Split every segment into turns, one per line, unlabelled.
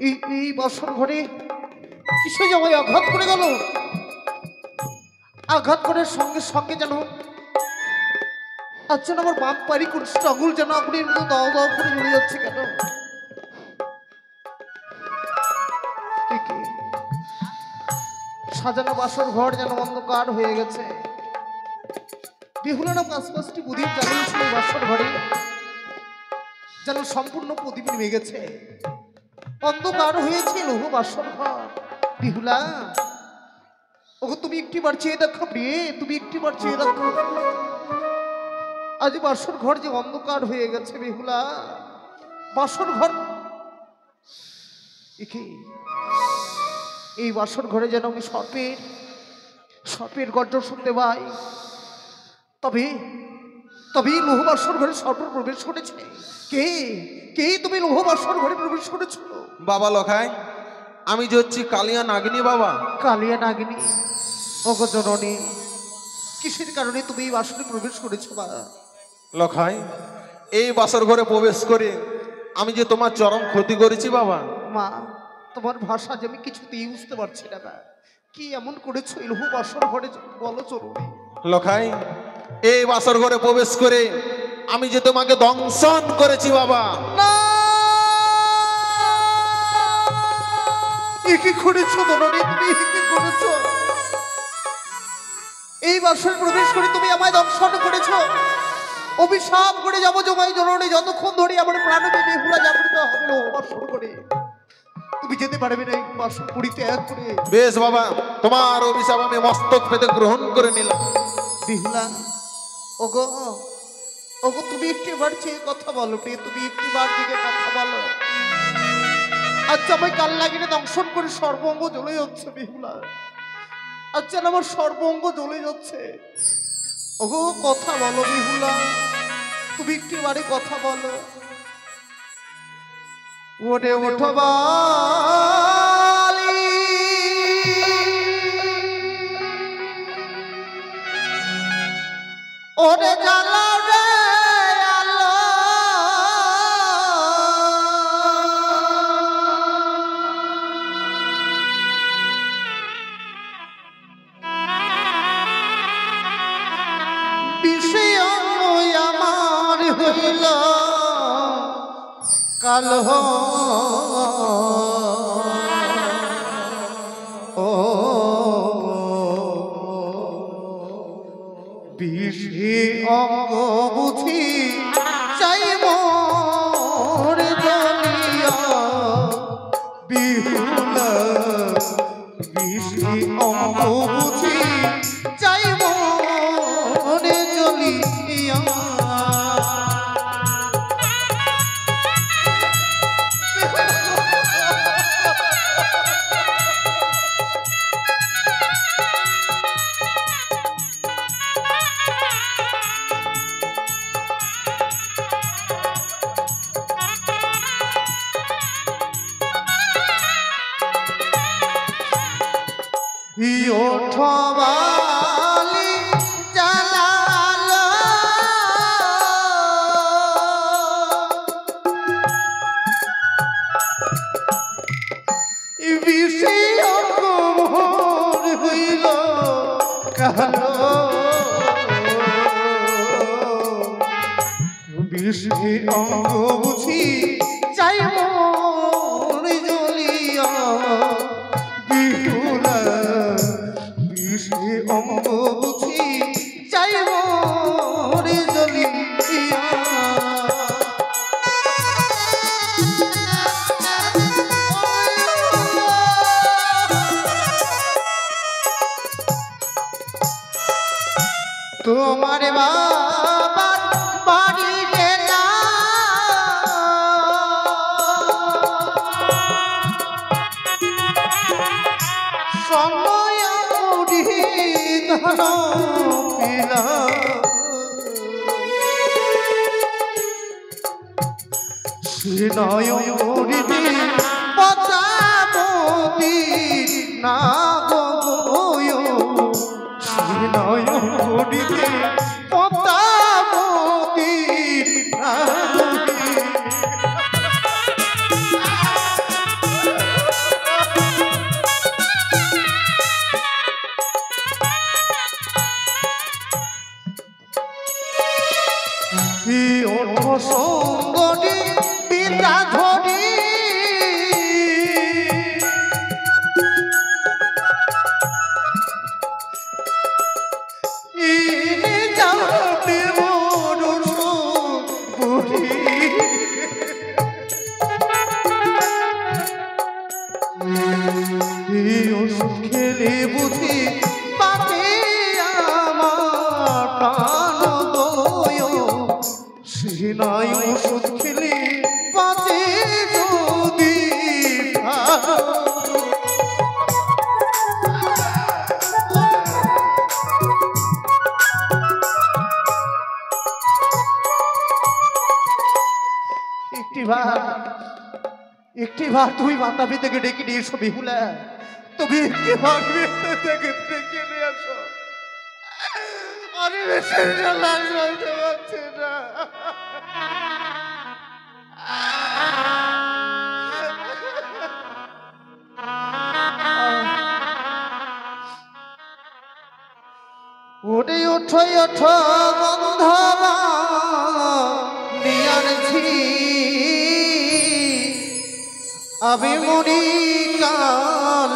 এই বাসর ঘরে কিসে জামাই আঘাত করে গেল? আঘাত করার সঙ্গে সঙ্গে যেন আজ যেন আমার বাপ পারি করছে, আঙুল যেন আগুনের মতো দাও দাও করে জ্বলে যাচ্ছে কেন? সাজানো বাসর ঘর যেন অন্ধকার হয়ে গেছে। বেহুলা না পাঁচটি প্রদীপ জ্বালিয়েছিল বাসর ঘরে, যেন সম্পূর্ণ প্রদীপ নেমে গেছে, অন্ধকার হয়েছে লোহ বাসর ঘর। বেহুলা, ওগো তুমি একটি বার চেয়ে দেখো প্রিয়ে, তুমি একটি বার চেয়ে দেখো, আজ বাসর ঘর যে অন্ধকার হয়ে গেছে। বেহুলা, বাসর ঘর এই বাসর ঘরে যেন আমি সর্পের গর্জন শুনতে পাই। তবে তবে লোহ বাসর ঘরে সর্প প্রবেশ করেছে। কে কে তুমি লোহ বাসর ঘরে প্রবেশ করেছো?
বাবা লখাই, আমি যে হচ্ছি কালিয়া নাগিনী বাবা।
কালিয়া নাগিনী? ওগো জননী, কিসের কারণে তুমি এই বাসরে প্রবেশ করেছো বাবা?
লখাই, এই বাসর ঘরে প্রবেশ করে আমি যে তোমার চরম ক্ষতি করেছি বাবা।
মা, তোমার ভাষা যে আমি কিছুতেই বুঝতে পারছি না বা, কি এমন করেছো এই লোহ বাসর ঘরে বলো চলুন।
লখাই, এই বাসর ঘরে প্রবেশ করে আমি যে তোমাকে দংশন করেছি বাবা।
না, কি করেছো জননী, তুমি কি করেছো? এই বাসরে প্রবেশ করে তুমি আমায় দংশন করেছো। অভিশাপ করে যাবো জমাই জননী, যতক্ষণ ধরে আমার প্রাণকে বেহুলা জাগরিত হবে লোহ বাসর করে। তুমি যেতে পারবে না এই বাসর পরিত্যাগ করে।
বেশ বাবা, তোমার অভিশাপ আমি মস্তক পেতে গ্রহণ করে নিলাম।
বেহুলা, ওগো ওগো তুমি একটিবার চেয়ে কথা বলো প্রিয়, তুমি একটিবার দিকে কথা বলো। আচ্ছা, আমায় কাল লাগিয়ে দংশন করে সর্বঙ্গ জ্বলে যাচ্ছে বেহুলা, আচ্ছা আমার সর্বঙ্গ জ্বলে যাচ্ছে। ওগো কথা বলো বেহুলা, তুমি একটিবারে কথা বলো। ওরে ওঠো বালি, ওরে জ্বালাও রে আলো, বিষয় আমার হইল কালো, ও বিষে অঙ্গ বুঝি চাই মোর জ্বলিয়া। বিহুলা, বিষে অঙ্গ বুঝি চাই মোর জ্বলিয়া। ওঠো বালি জ্বালালো, বিষে অঙ্গ মোর হইল কালো, বিষে অঙ্গ বুঝি চাই মোর জ্বলিয়া। বিহুলা, বিষে অঙ্গ বুঝি চাই মোর জ্বলিয়া। তোমার বাবার বাড়ি গেলা, সময় ধন পিলা, নয় পচামতি না গয়, নয় পচামতি না। ওঠ সুন্দরী বিদ্যাধরী যাবে মরণ বুড়ি ওষুধ খেলে বুঝি পাতে আমার প্রাণ দয় সিনাই ওষুধ খেলে পাতে যদি একটিবার তুমি মাতা পিতাকে ডেকে নিয়ে এসো বিহুলা তুমি একটিবার থেকে ডেকে নিয়ে আসো আমি বেশি লাল বলতে পারছি না ওরে ওঠো ওঠো গন্ধবা নিয়ানছি আমি মরি কাল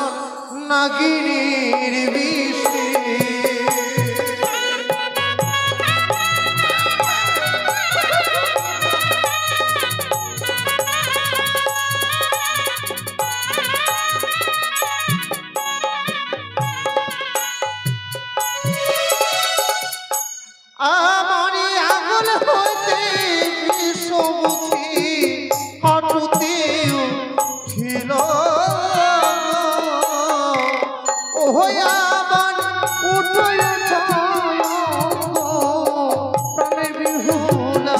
নাগিনীর বিষে আমারি আগুন হইতে বিষমুখী হাঁটুতেও ছিল ও আমার উঠো প্রাণে বিহুলা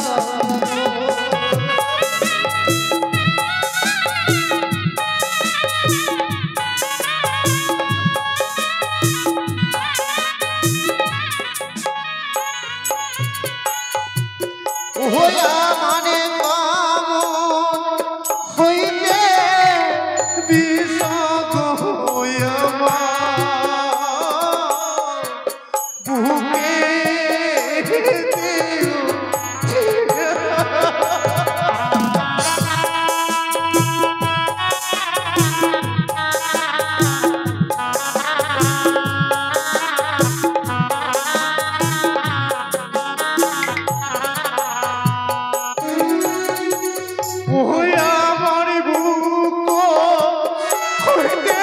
হইয়া মানে কামন হইতে বিষগ হইয়া বুকে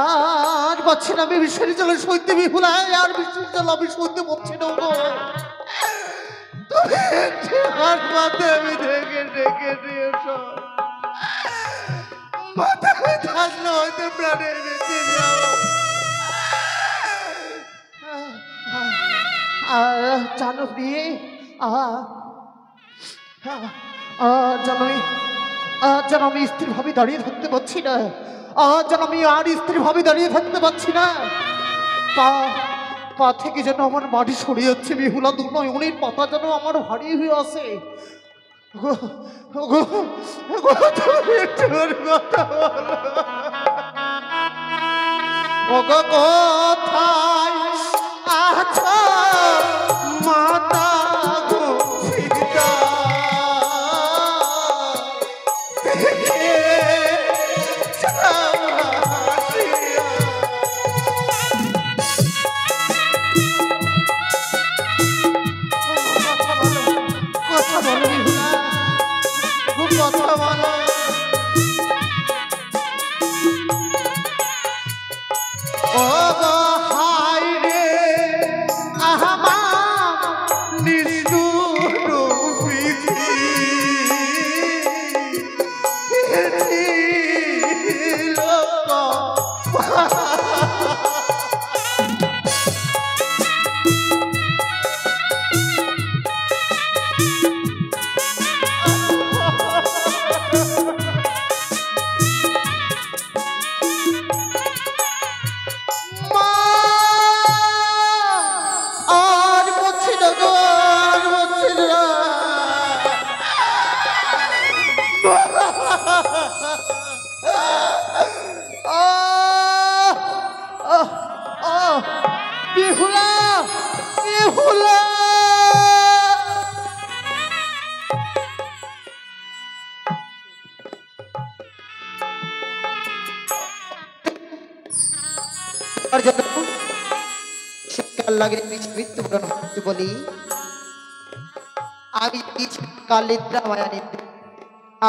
আর পাচ্ছি না আমি বিষের জলে সইতে বিহুলায় আর বিষের জল আমি সইতে পারছি না গো তুমি হাত মাথা আমি ডেকে ডেকে দিয়েছো মাথায় থাকলে হয়তো প্রাণে বেঁচে যাও জানো প্রিয়ে যেন আমি স্ত্রী ভাবে দাঁড়িয়ে থাকতে পারছি না যেন আমি আর স্ত্রী ভাবে দাঁড়িয়ে থাকতে পারছি না পা থেকে যেন আমার মাটি সরে যাচ্ছে বিহুলা দু নয়নের পাতা যেন আমার ভারী হয়ে আসে কোথায় আছো মাতা গো সীতা কথা বলো ও হাই রে আহমা বেহুলা বেহুলা
শীতকাল লাগে মৃত্যুবরণ হতে বলি আমি কাল নিদ্রা মায়া নিদ্রা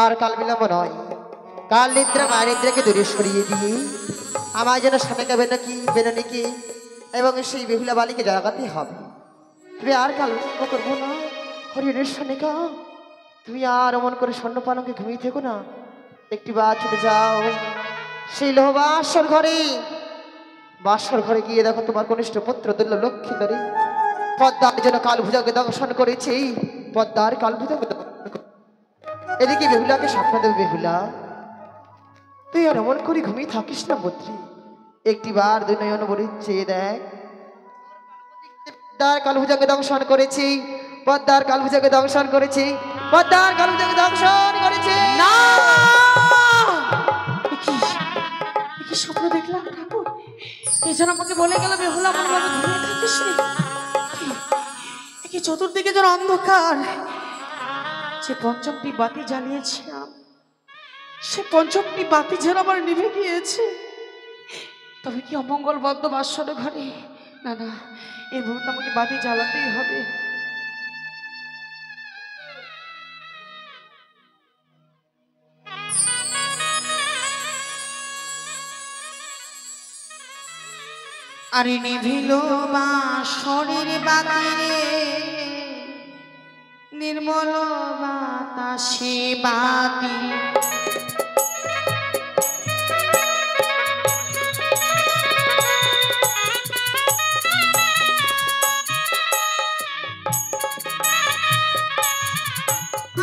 আর কাল বিলম্ব নয়, কাল নিদ্রা মায়া নিদ্রাকে দূরে সরিয়ে দিয়ে আমার যেন স্বামীকে বেননিকে এবং সেই বেহুলা বালিকে জাগাতে হবে। তুমি আর কাল বিলম্ব করবো না হরিণের সনিকা, তুমি আর অমন করে স্বর্ণ পালঙ্কে ঘুমিয়ে থেকো না, একটি বার চলে যাও সেই লোহবাসর ঘরে। বাসর ঘরে গিয়ে দেখো তোমার কনিষ্ঠ পুত্র দুল্ল লক্ষ্মীধরী পদ্মার জন্য কালভুজাকে দর্শন করেছে, পদ্মার কালভুজাকে এদিকে বেহুলাকে স্বপ্ন দেবে। বেহুলা তুই আর এমন করে ঘুমিয়ে থাকিস না পুত্রী, একটি বার দুই নয়ন বলে চেয়ে দেখ, পদ্মার কালভুজাকে দংশন করেছি, পদ্মার কালভুজাকে দংশন করেছি, পদ্মার কালভুজাকে দংশন করেছি।
না কি স্বপ্ন দেখলাম ঠাকুর? কে যেন আমাকে বলে গেল বেহুলা আমার বাবা ঘুমিয়ে থাকিস রে। কি চতুর্দিকে যেন অন্ধকার, যে পঞ্চমটি বাতি জ্বালিয়েছিলাম সে পঞ্চমটি বাতি যেন আমার নিভে গিয়েছে। তবে কি অমঙ্গল বদ্ধ বাসর ঘরে? না না, এই মুহূর্তে আমাকে বাতি জ্বালাতেই হবে। আরে নিভিল বাসরের বাতি রে, নির্মল বাতাসে বাতি,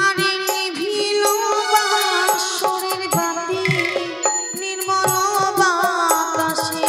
আরে নিভিল বাসরের বাতি, নির্মল বাতাসে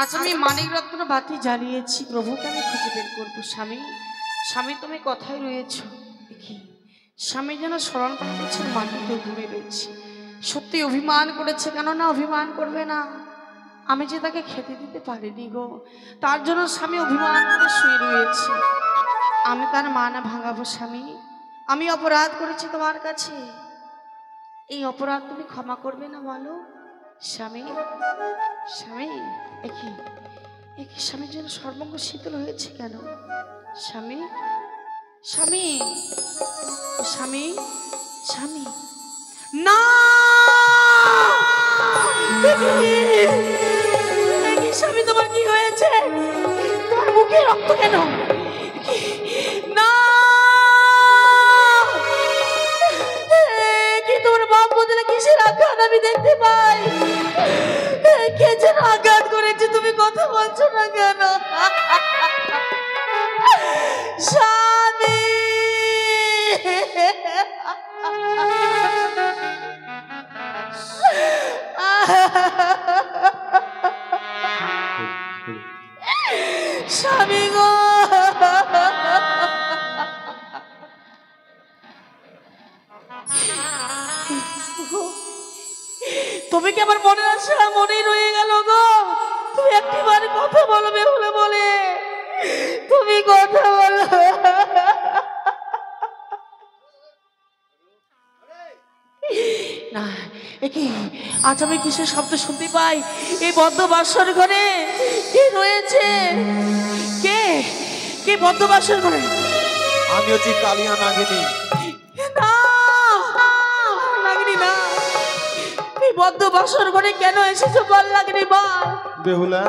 আজ আমি মানিক রত্ন বাতি জ্বালিয়েছি, প্রভুকে আমি খুঁজে বের করবো। স্বামী স্বামী তুমি কোথায় রয়েছো? দেখি স্বামী যেন স্মরণ করছে মাটিতে ঘুরে রয়েছে, সত্যি অভিমান করেছে। কেন না অভিমান করবে না? আমি যে তাকে খেতে দিতে পারিনি গো, তার জন্য স্বামী অভিমান করে শুয়ে রয়েছে। আমি তার মা না ভাঙাবো স্বামী? আমি অপরাধ করেছি তোমার কাছে, এই অপরাধ তুমি ক্ষমা করবে না বলো স্বামী? স্বামী একই একই স্বামীর জন্য সর্বঙ্গ শীতল হয়েছে কেন? স্বামী স্বামী স্বামী স্বামী না, স্বামী তোমার কি হয়েছে? বুকে রক্ত কেন? না, কি তোর বাপ বদলে কিসের আঘাত আমি দেখতে পাই? কে যেন আঘাত করেছে, তুমি কথা বলছো না কেন? স্বামী, স্বামী গো, তুমি কি আমার মনে আছে? মনেই রয়ে গেল গো। তুমি একটিবার কথা বলো বেহুলা বলে, তুমি কথা বলো। না, কি আজ আমি কিসের শব্দ শুনতে পাই? এই বদ্ধ বাসর ঘরে কে রয়েছে? কে কে বদ্ধ বাসর ঘরে?
আমি হচ্ছি কালিয়া নাগিনী।
না, নাগিনী না। এই বদ্ধ বাসর ঘরে কেন এসেছো বল নাগিনী, বল।
বেহুলা,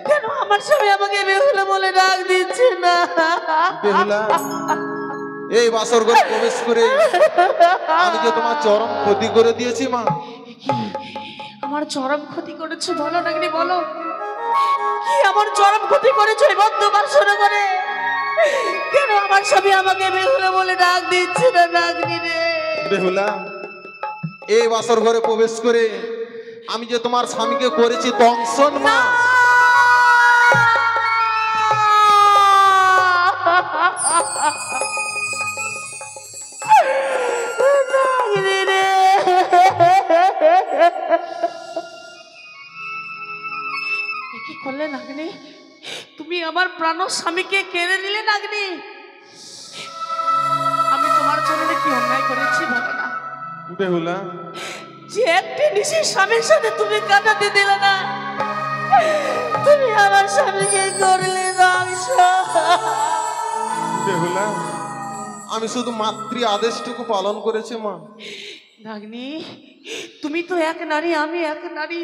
কেন আমার স্বামী আমাকে বেহুলা বলে ডাক দিচ্ছে না?
বেহুলা, এই বাসর ঘরে প্রবেশ করে আমি যে তোমার চরম ক্ষতি করে দিয়েছি মা।
কি আমার চরম ক্ষতি করেছো বলো নাগিনী, বলো। কি আমার চরম ক্ষতি করেছো এই বদ্ধ বাসর ঘরে? কেন আমার স্বামী আমাকে বেহুলা বলে ডাক দিচ্ছে না নাগিনী রে?
বেহুলা, এই বাসর ঘরে প্রবেশ করে আমি যে তোমার স্বামীকে করেছি দংশন মা।
নাগিনী রে, কি করলে নাগিনী? তুমি আমার প্রাণ স্বামীকে কেড়ে নিলে নাগিনী। আমি তোমার জন্য কি অন্যায় করেছি বলো না?
বেহুলা,
যে একটি নিশির স্বামীর সাথে তুমি কাটাতে দিলে না, তুমি আমার স্বামীকে করলে ধ্বংস।
বেহুলা, আমি শুধু মাতৃ আদেশটুকু পালন করেছি মা।
নাগিনী, তুমি তো এক নারী, আমি এক নারী।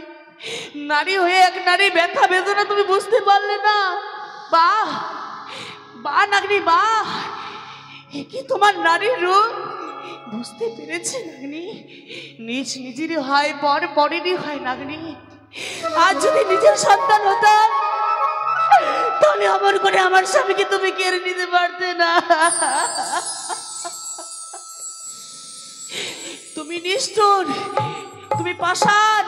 নারী হয়ে এক নারী ব্যথা বেদনা তুমি বুঝতে পারলে না? বাহ বাহ নাগিনী, বাহ, এ কি তোমার নারীর রূপ! বুঝতে পেরেছি নাগিনী, নিজ নিজেরই হয়, পর পরেরই হয় নাগিনী। আজ যদি নিজের সন্তান হতাম, তাহলে অমর করে আমার স্বামীকে তুমি কেড়ে নিতে পারতে না। তুমি নিষ্ঠুর, তুমি পাষাণ,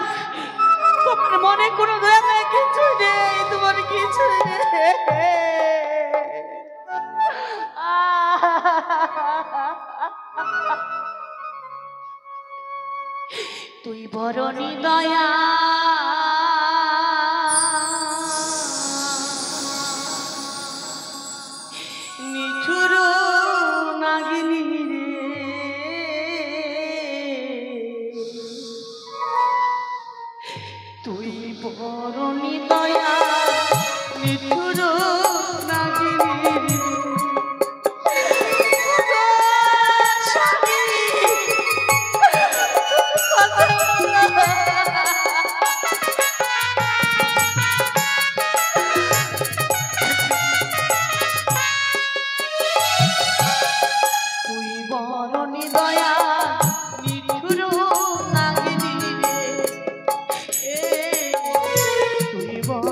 তোমার মনে কোনো দয়া নেই, কিছু নেই, তোমার কিছু নেই। তুই বড় নিদয়া, নিঠুর নাগিনী রে, তুই বড় নিদয়া, নিঠুর নাগিনী রে। তুই বড় নিদয়া, নিঠুর নাগিনী রে, তুই বড়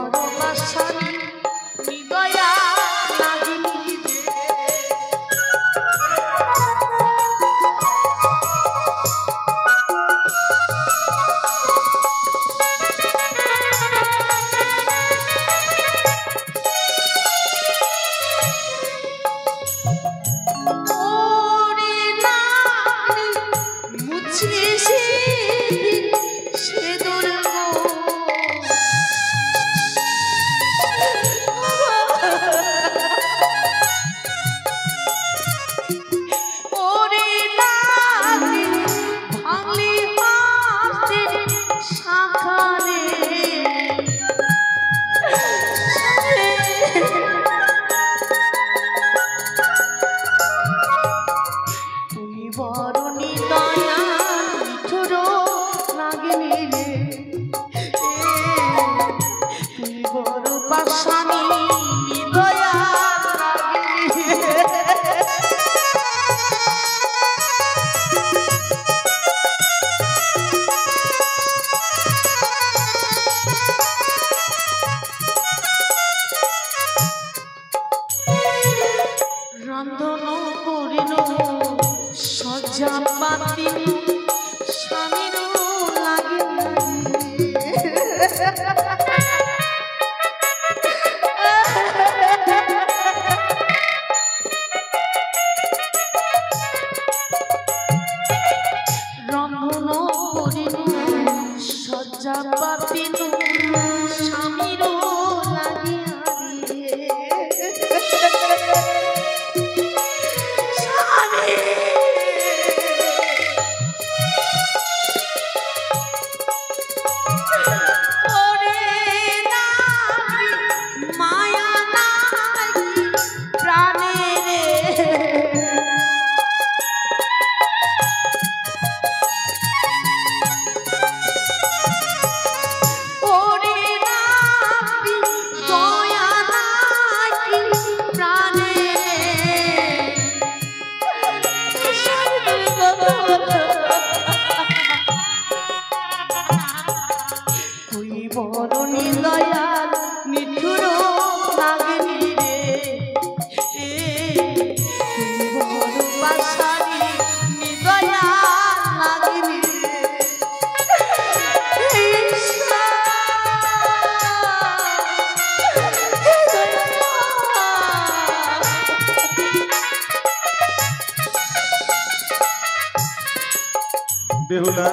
বেহুলা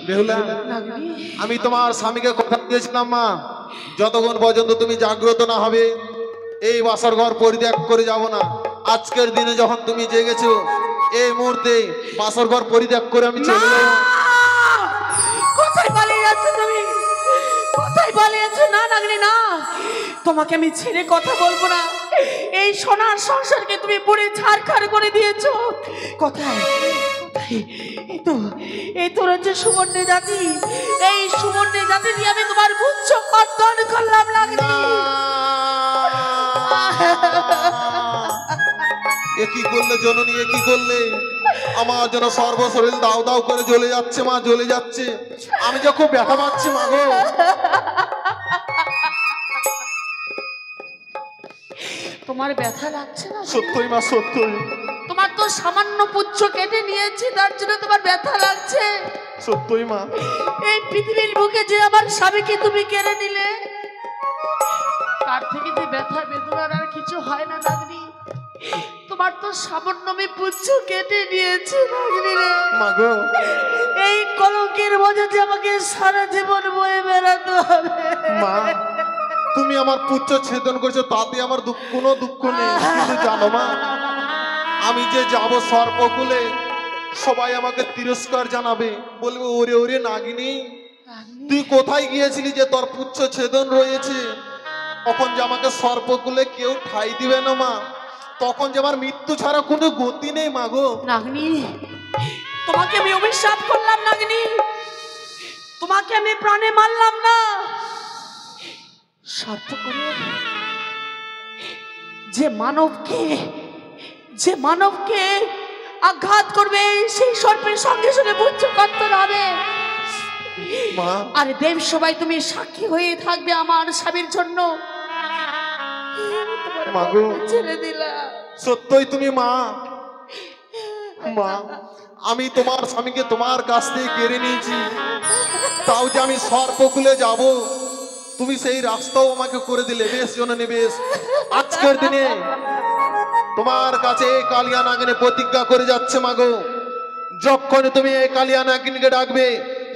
বেহুলা
নাগনি
আমি তোমার স্বামীকে কথা দিয়েছিলাম মা, যতক্ষণ পর্যন্ত তুমি জাগ্রত না হবে এই বাসর ঘর পরিত্যাগ করে যাব না। আজকের দিনে যখন তুমি জেগেছো, এই মুহূর্তে বাসর ঘর পরিত্যাগ করে আমি চলে যাব।
কোথায় পালিয়ে যাচ্ছ তুমি? কোথায় পালিয়েছো? না নাগনি না, তোমাকে আমি ছেড়ে কথা বলবো না। এই সোনার সংসারকে তুমি পুড়ে ছারখার করে দিয়েছো। কোথায় কোথায়? এই তো রয়েছে সুবর্ণ জাতি। এই সুবর্ণ জাতি দিয়ে আমি তোমার পুচ্ছ কর্তন করলাম নাগনি।
এ কি করলে জননী, এ কি করলে? আমার যেন সর্বশরীর দাও দাও করে জ্বলে যাচ্ছে মা, জ্বলে যাচ্ছে। আমি যে খুব ব্যথা পাচ্ছি মা গো।
তোমার ব্যথা লাগছে না?
সত্যই মা, সত্যই
তোমার তো সামান্য পুচ্ছ কেটে নিয়েছি, তার জন্য তোমার ব্যথা লাগছে।
সত্যই মা।
এই পৃথিবীর বুকে যে আমার স্বামীকে তুমি কেড়ে নিলে, তার থেকে যে ব্যথা বেদনার আর কিছু হয় না নাগনি। তোমার তো সামান্য আমি পুচ্ছ কেটে নিয়েছি নাগনি রে।
মা গো,
এই কলঙ্কের মধ্যে যে আমাকে সারা জীবন বয়ে বেড়াতে হবে।
মা তুমি আমার পুচ্ছ ছেদন করছো, তাতে আমার কোনো দুঃখ নেই। কিন্তু জানো মা, আমি যে যাব সর্পকুলে, সবাই আমাকে তিরস্কার জানাবে, বলবে ওরে ওরে নাগিনী, তুই কোথায় গিয়েছিলি যে তোর পুচ্ছ ছেদন রয়েছে? তখন যে আমাকে সর্পকুলে কেউ ঠাই দিবে না মা, তখন যে আমার মৃত্যু ছাড়া কোনো গতি নেই মা গো।
নাগনি, তোমাকে আমি অভিশাপ করলাম নাগনি, তোমাকে আমি প্রাণে মারলাম না। স্বার্থ করে যে মানবকে আঘাত করবে, সেই সর্পের সঙ্গে সঙ্গে বুঝছো কর্তন হবে।
মা
আর দেব সবাই তুমি সাক্ষী হয়ে থাকবে আমার স্বামীর জন্য।
মা গো,
ছেড়ে দিলা।
সত্যই তুমি মা। মা আমি তোমার স্বামীকে তোমার কাছ থেকে কেড়ে নিয়েছি, তাও যে আমি সর্পকুলে যাব, তুমি সেই রাস্তাও আমাকে করে দিলে। বেশ জননী বেশ, আজকের দিনে তোমার কাছে এই কালিয়া নাগিনী প্রতিজ্ঞা করে যাচ্ছে মা গো, যখন তুমি এই কালিয়া নাগিনীকে ডাকবে,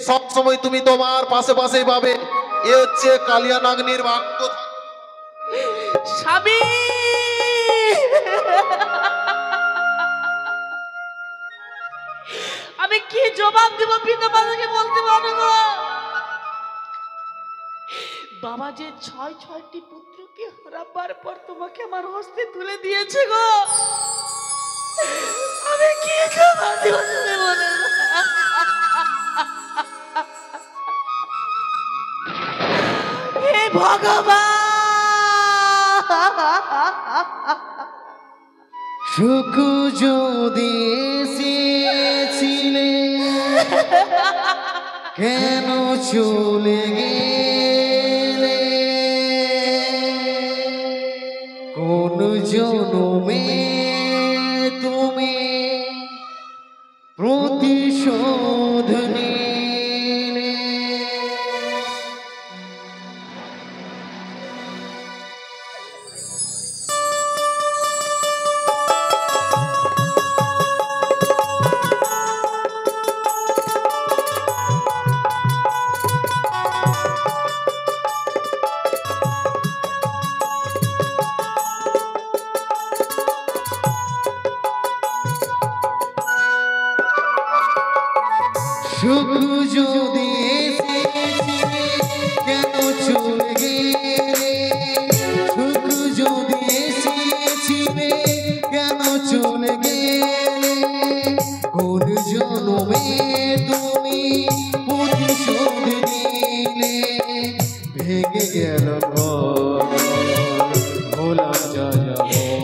সব সময় তুমি তোমার পাশে পাশেই পাবে। এ হচ্ছে কালিয়া নাগিনীর বাক্য।
স্বামী, আমি কি জবাব দিব পিতা মাতাকে বলতে পারবো গো? বাবা যে ছয়টি পুত্রকে হারাবার পর তোমাকে আমার হস্তে তুলে দিয়েছে গো, আমি কি জবাব দিব তুমি বলে? হে ভগবান,
সুখ যদি এসেছিলে কেন চলে গেলে? কোন জনমে তুমি প্রতিশোধ নিলে? সুখ যদি এসেছিলে কেন চলে গেলে? সুখ যদি এসেছিলে কেন চলে গেলে? কোন জন্মে তুমি প্রতিশোধ নিলে? ভেঙে গেল ঘর, ভোলা যায়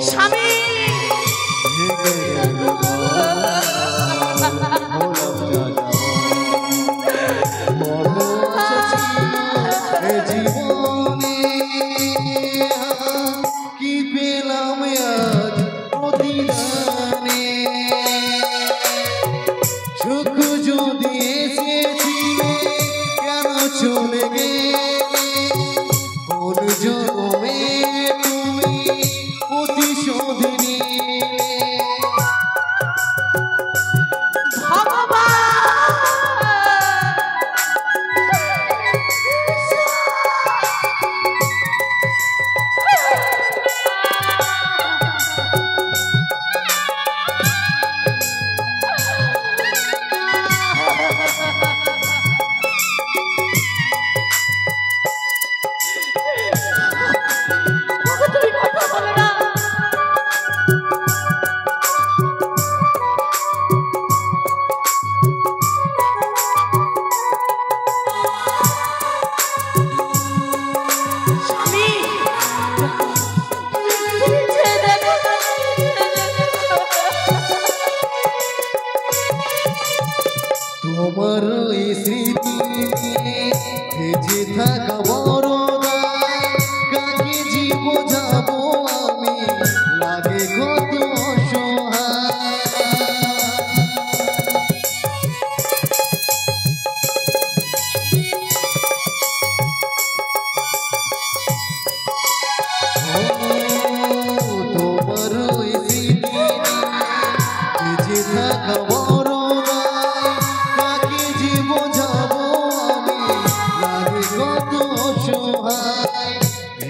স্বামী,
ভেঙে গেল ঘর, ভোলা যায়।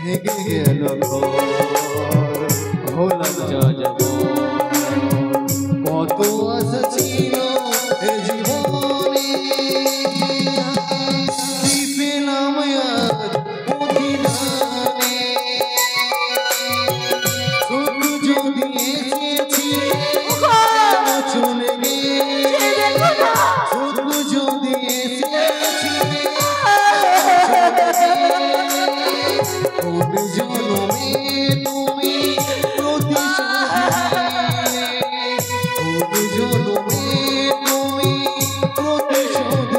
ভেঙে গেল ঘর, হলাম যাযাবর। কত আশা ছিল এ জীবনে, কি পেলাম আজ প্রতিদানে। সুখ যদি এসেছি কেন চলে গেলে, সুখ যদি এসেছি কোন জনমে তুমি প্রতিশোধ নিলে, কোন জনমে তুমি প্রতিশোধ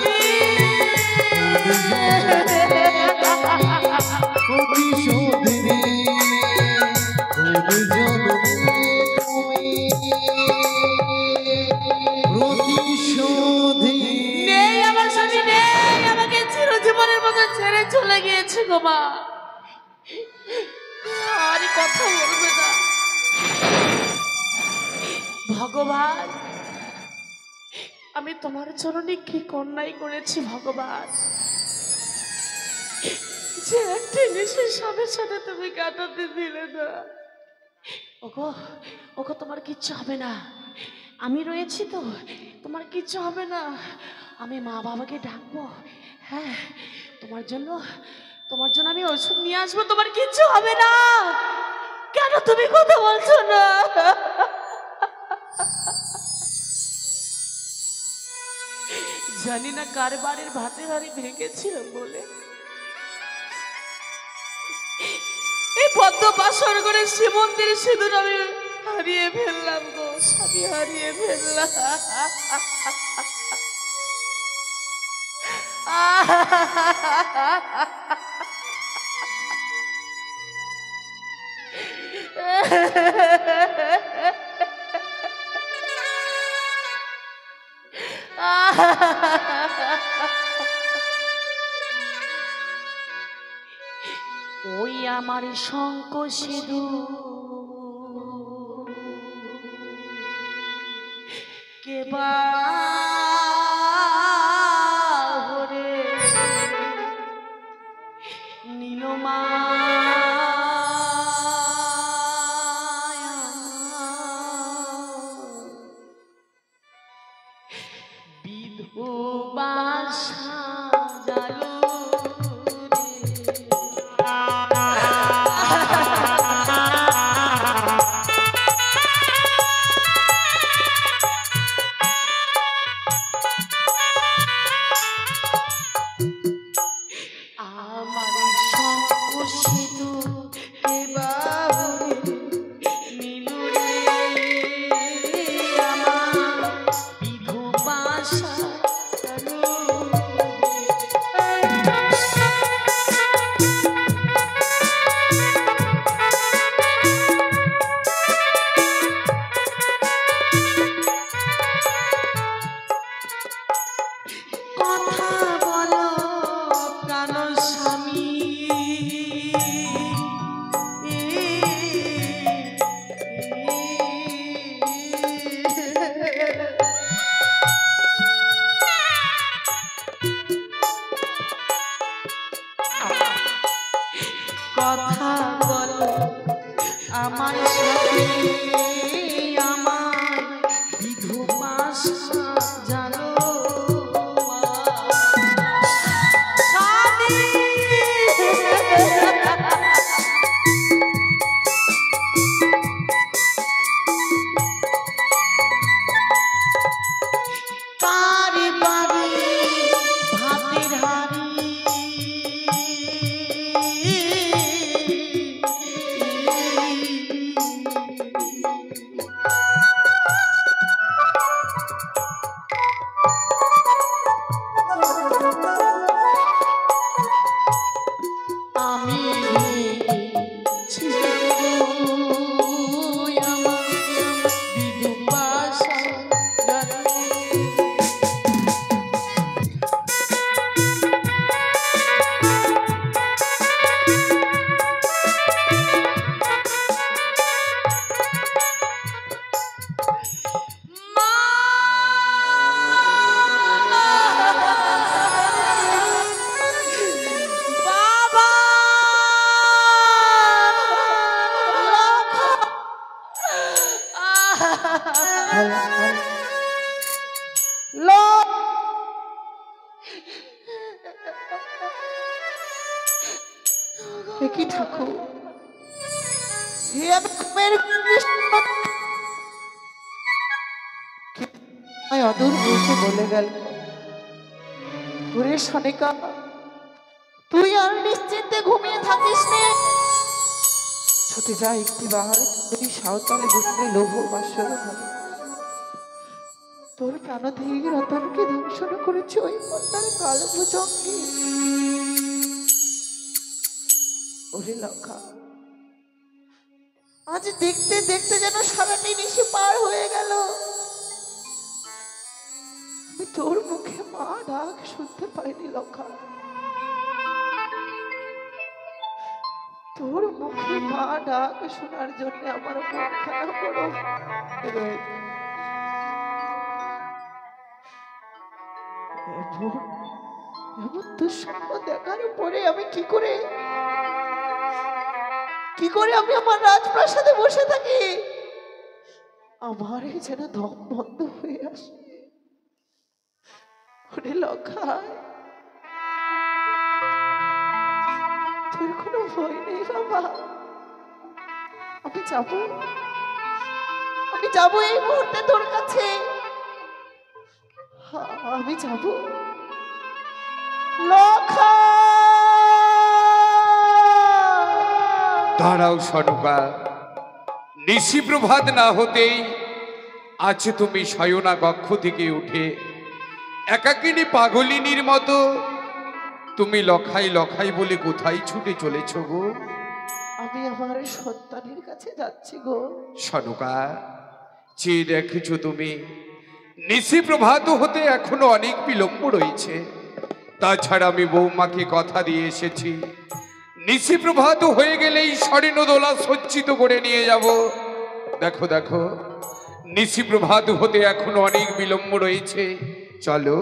নিলে, প্রতিশোধ নিলে, কোন জনমে তুমি প্রতিশোধ নিলে।
নেই আমার স্বামী নেই, আমাকে চিরজীবনের মতো ছেড়ে চলে গিয়েছে গো মা। আর কথা বলবে না ভগবান, আমি তোমার চরণে কি অন্যায় করেছি ভগবান, যে একটি নিশের স্বামীর সাথে তুমি কাটাতে দিলে না। ওগো ওগো, তোমার কিচ্ছু হবে না, আমি রয়েছি তো, তোমার কিচ্ছু হবে না। আমি মা বাবাকে ডাকবো, হ্যাঁ তোমার জন্য আমি ওষুধ নিয়ে আসবো, তোমার কিচ্ছু হবে না। কেন তুমি কথা বলছো না? জানি না কার বাড়ির ভাতের হাড়ি ভেঙেছিলাম বলে এই পদ্ম বাসর করে শ্রীমন্দির সিঁদুর আমি হারিয়ে ফেললাম গো স্বামী, হারিয়ে ফেললাম। ওই আমার শঙ্খ সিঁদুর কে বাহরে নীলমা বিধবা সাজালো কথা বলো আমার সাথে, আমার বিধবা জানো
কি ঠাকুর, হে আমি ঘুমের অদূর বলতে বলে গেল, ওরে সনিকা, তুই আর নিশ্চিন্তে ঘুমিয়ে থাকিস নে, ছুটে যা একটি বার সাঁওতালি গুণে লোভ বাসর হবে। তোর প্রাণধীর রতনকে ধ্বংসন করেছে ওই পদ্মার কাল ভুজঙ্গে। ওরে লক্ষা, আজ দেখতে দেখতে যেন সারাটি নিশি পার হয়ে গেল, আমি তোর মুখে মা ডাক শুনতে পাইনি লক্ষা, তোর মুখে মা ডাক শোনার জন্য আমার মনখানা বড় রয়েছে। এমন দুঃস্বপ্ন দেখার পরে আমি কি করে আমি আমার রাজপ্রাসাদে বসে থাকি, আমার যেন দম বন্ধ হয়ে আসে। ওরে লক্ষায়, তোর কোনো ভয় নেই বাবা, আমি যাব এই মুহূর্তে তোর কাছে, আমি যাব। লক্ষা,
দাঁড়াও সনকা, নিশি প্রভাত না হতেই আজ তুমি শয়না কক্ষ থেকে উঠে একাকিনী পাগলিনীর মতো তুমি লখাই লখাই বলে কোথায় ছুটে চলেছ গো?
আমি আমার সন্তানের কাছে যাচ্ছি গো।
সনকা, চেয়ে দেখেছ তুমি নিশি প্রভাত হতে এখনো অনেক বিলম্ব রয়েছে। তাছাড়া আমি বৌমাকে কথা দিয়ে এসেছি, নিশি প্রভাত হয়ে গেলেই স্বর্ণদোলা সজ্জিত করে নিয়ে যাব। দেখো দেখো, নিশি প্রভাত হতে এখনো অনেক বিলম্ব রয়েছে। চলো,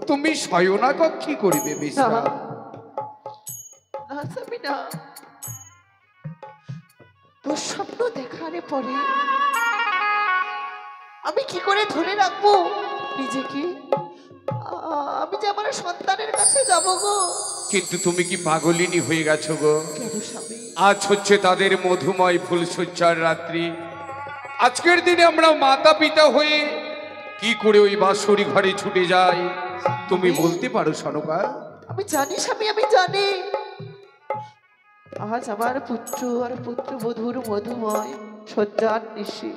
তুমি শয়না কক্ষে করিবে বিশ্রাম।
তোর স্বপ্ন দেখার পরে আমি কি করে ধরে রাখবো নিজেকে? আমি যে আমার সন্তানের কাছে যাব গো।
কিন্তু তুমি কি পাগলিনী হয়ে গেছো গো?
কেন স্বামী?
আজ হচ্ছে তাদের মধুময় ফুলসজ্জার রাত্রি। আজকের দিনে আমরা মাতা পিতা হয়ে কি করে ওই বাঁশরি ঘরে ছুটে যাই তুমি বলতে পারো সনকা?
আমি জানি স্বামী, আমি জানি আজ আমার পুত্র আর পুত্রবধূর মধুময় সজ্জার নিশি,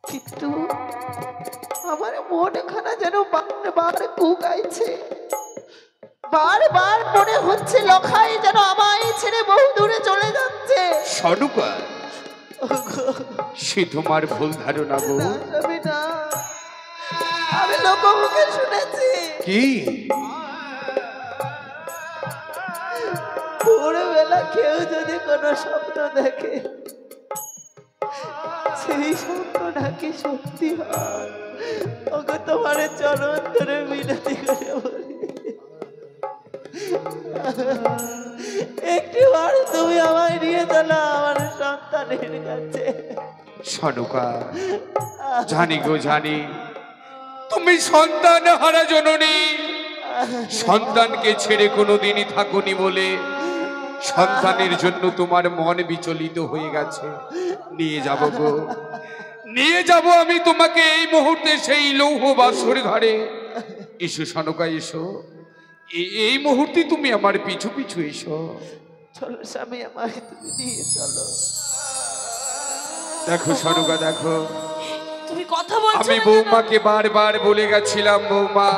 কিন্তু আমার মনখানা যেন বারবার কুগাইছে, বারবার মনে হচ্ছে লখাই যেন আমায় ছেড়ে বহু দূরে চলে যাচ্ছে।
সনকা, সে তোমার ভুল ধারণা গো।
আমি লোকমুখে শুনেছি
কি
ভোরবেলা কেউ যদি কোনো স্বপ্ন দেখে সেই স্বপ্ন নাকি সত্যি হয়। ওকে তোমার চরণ ধরে মিনতি করে বলি, একটি বার তুমি আমায় নিয়ে চলো আমার সন্তানের কাছে।
সনকা, জানি গো জানি, তুমি সন্তান হারা জননী। সন্তানকে ছেড়ে কোনোদিনই থাকুনি বলে সন্তানের জন্য তোমার মন বিচলিত হয়ে গেছে। নিয়ে যাব গো, নিয়ে যাব আমি তোমাকে এই মুহূর্তে সেই লৌহ বাসর ঘরে। এসো সনকা, এসো, এই মুহূর্তে তুমি আমার পিছু পিছু এসো।
চলো স্বামী, আমাকে তুমি নিয়ে চলো।
দেখো সনকা, দেখো,
তুমি কথা বলছো
আমি
না কেন?
বৌমাকে বারবার বলে গেছিলাম, বৌমা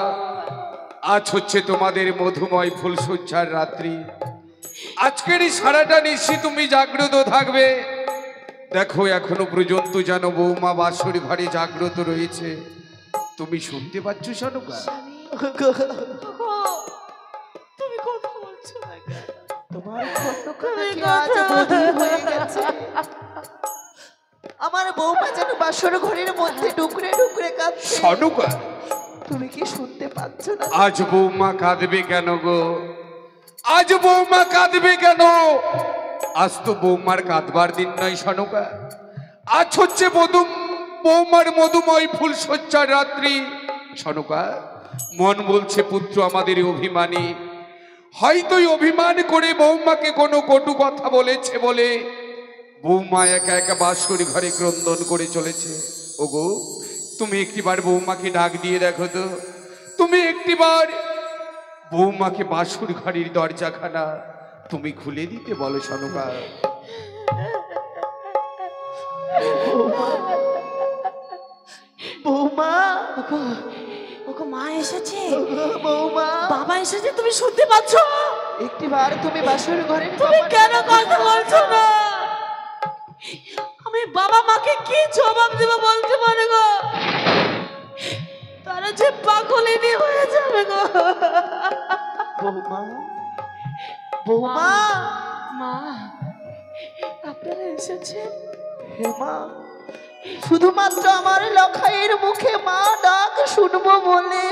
আজ হচ্ছে তোমাদের মধুময় ফুলসজ্জার রাত্রি। আজকের এই সারাটা নিশি তুমি জাগ্রত থাকবে। দেখো এখনো পর্যন্ত যেন বৌমা বাসর ঘরে জাগ্রত রয়েছে। তুমি শুনতে পাচ্ছ সনকা?
তুমি কথা বলছো না কেন?
তোমার কতখানি কি আজ বধির হয়ে গেছে। আমার বউমা যেন বাসর ঘরের মধ্যে ডুকরে ডুকরে কাঁদছে।
সনকা,
তুমি কি শুনতে পাচ্ছ না?
আজ বৌমা কাঁদবে কেন গো? আজ বৌমা কাঁদবে কেন? আজ তো বৌমার কাঁদবার দিন নয় সনকা, আজ হচ্ছে বৌমার মধুময় ফুল সজ্জার রাত্রি। সনকা, মন বলছে পুত্র আমাদের অভিমানী, হয়তো অভিমান করে বৌমাকে কোনো কটু কথা বলেছে বলে বৌমা একা একা বাসর ঘরে ক্রন্দন করে চলেছে। ওগো, তুমি একটিবার বৌমাকে ডাক দিয়ে দেখো তো, তুমি একটিবার বৌমাকে বাসর ঘরের দরজাখানা তুমি খুলে দিতে বলো সনকা।
বৌমা,
ওগো মা এসেছে,
বৌমা,
বাবা এসেছে, তুমি শুনতে পাচ্ছ?
একটিবার তুমি বাসর ঘরে
তুমি কেন কথা বলছো না? আমি বাবা মাকে কি জবাব দেবো বলতে পারো গো? তারা যে পাগলিনী হয়ে যাবে গো।
বৌমা, বৌমা,
মা, আপনারা এসেছেন?
হে মা, শুধুমাত্র আমার লখাইয়ের মুখে মা ডাক শুনবো বলে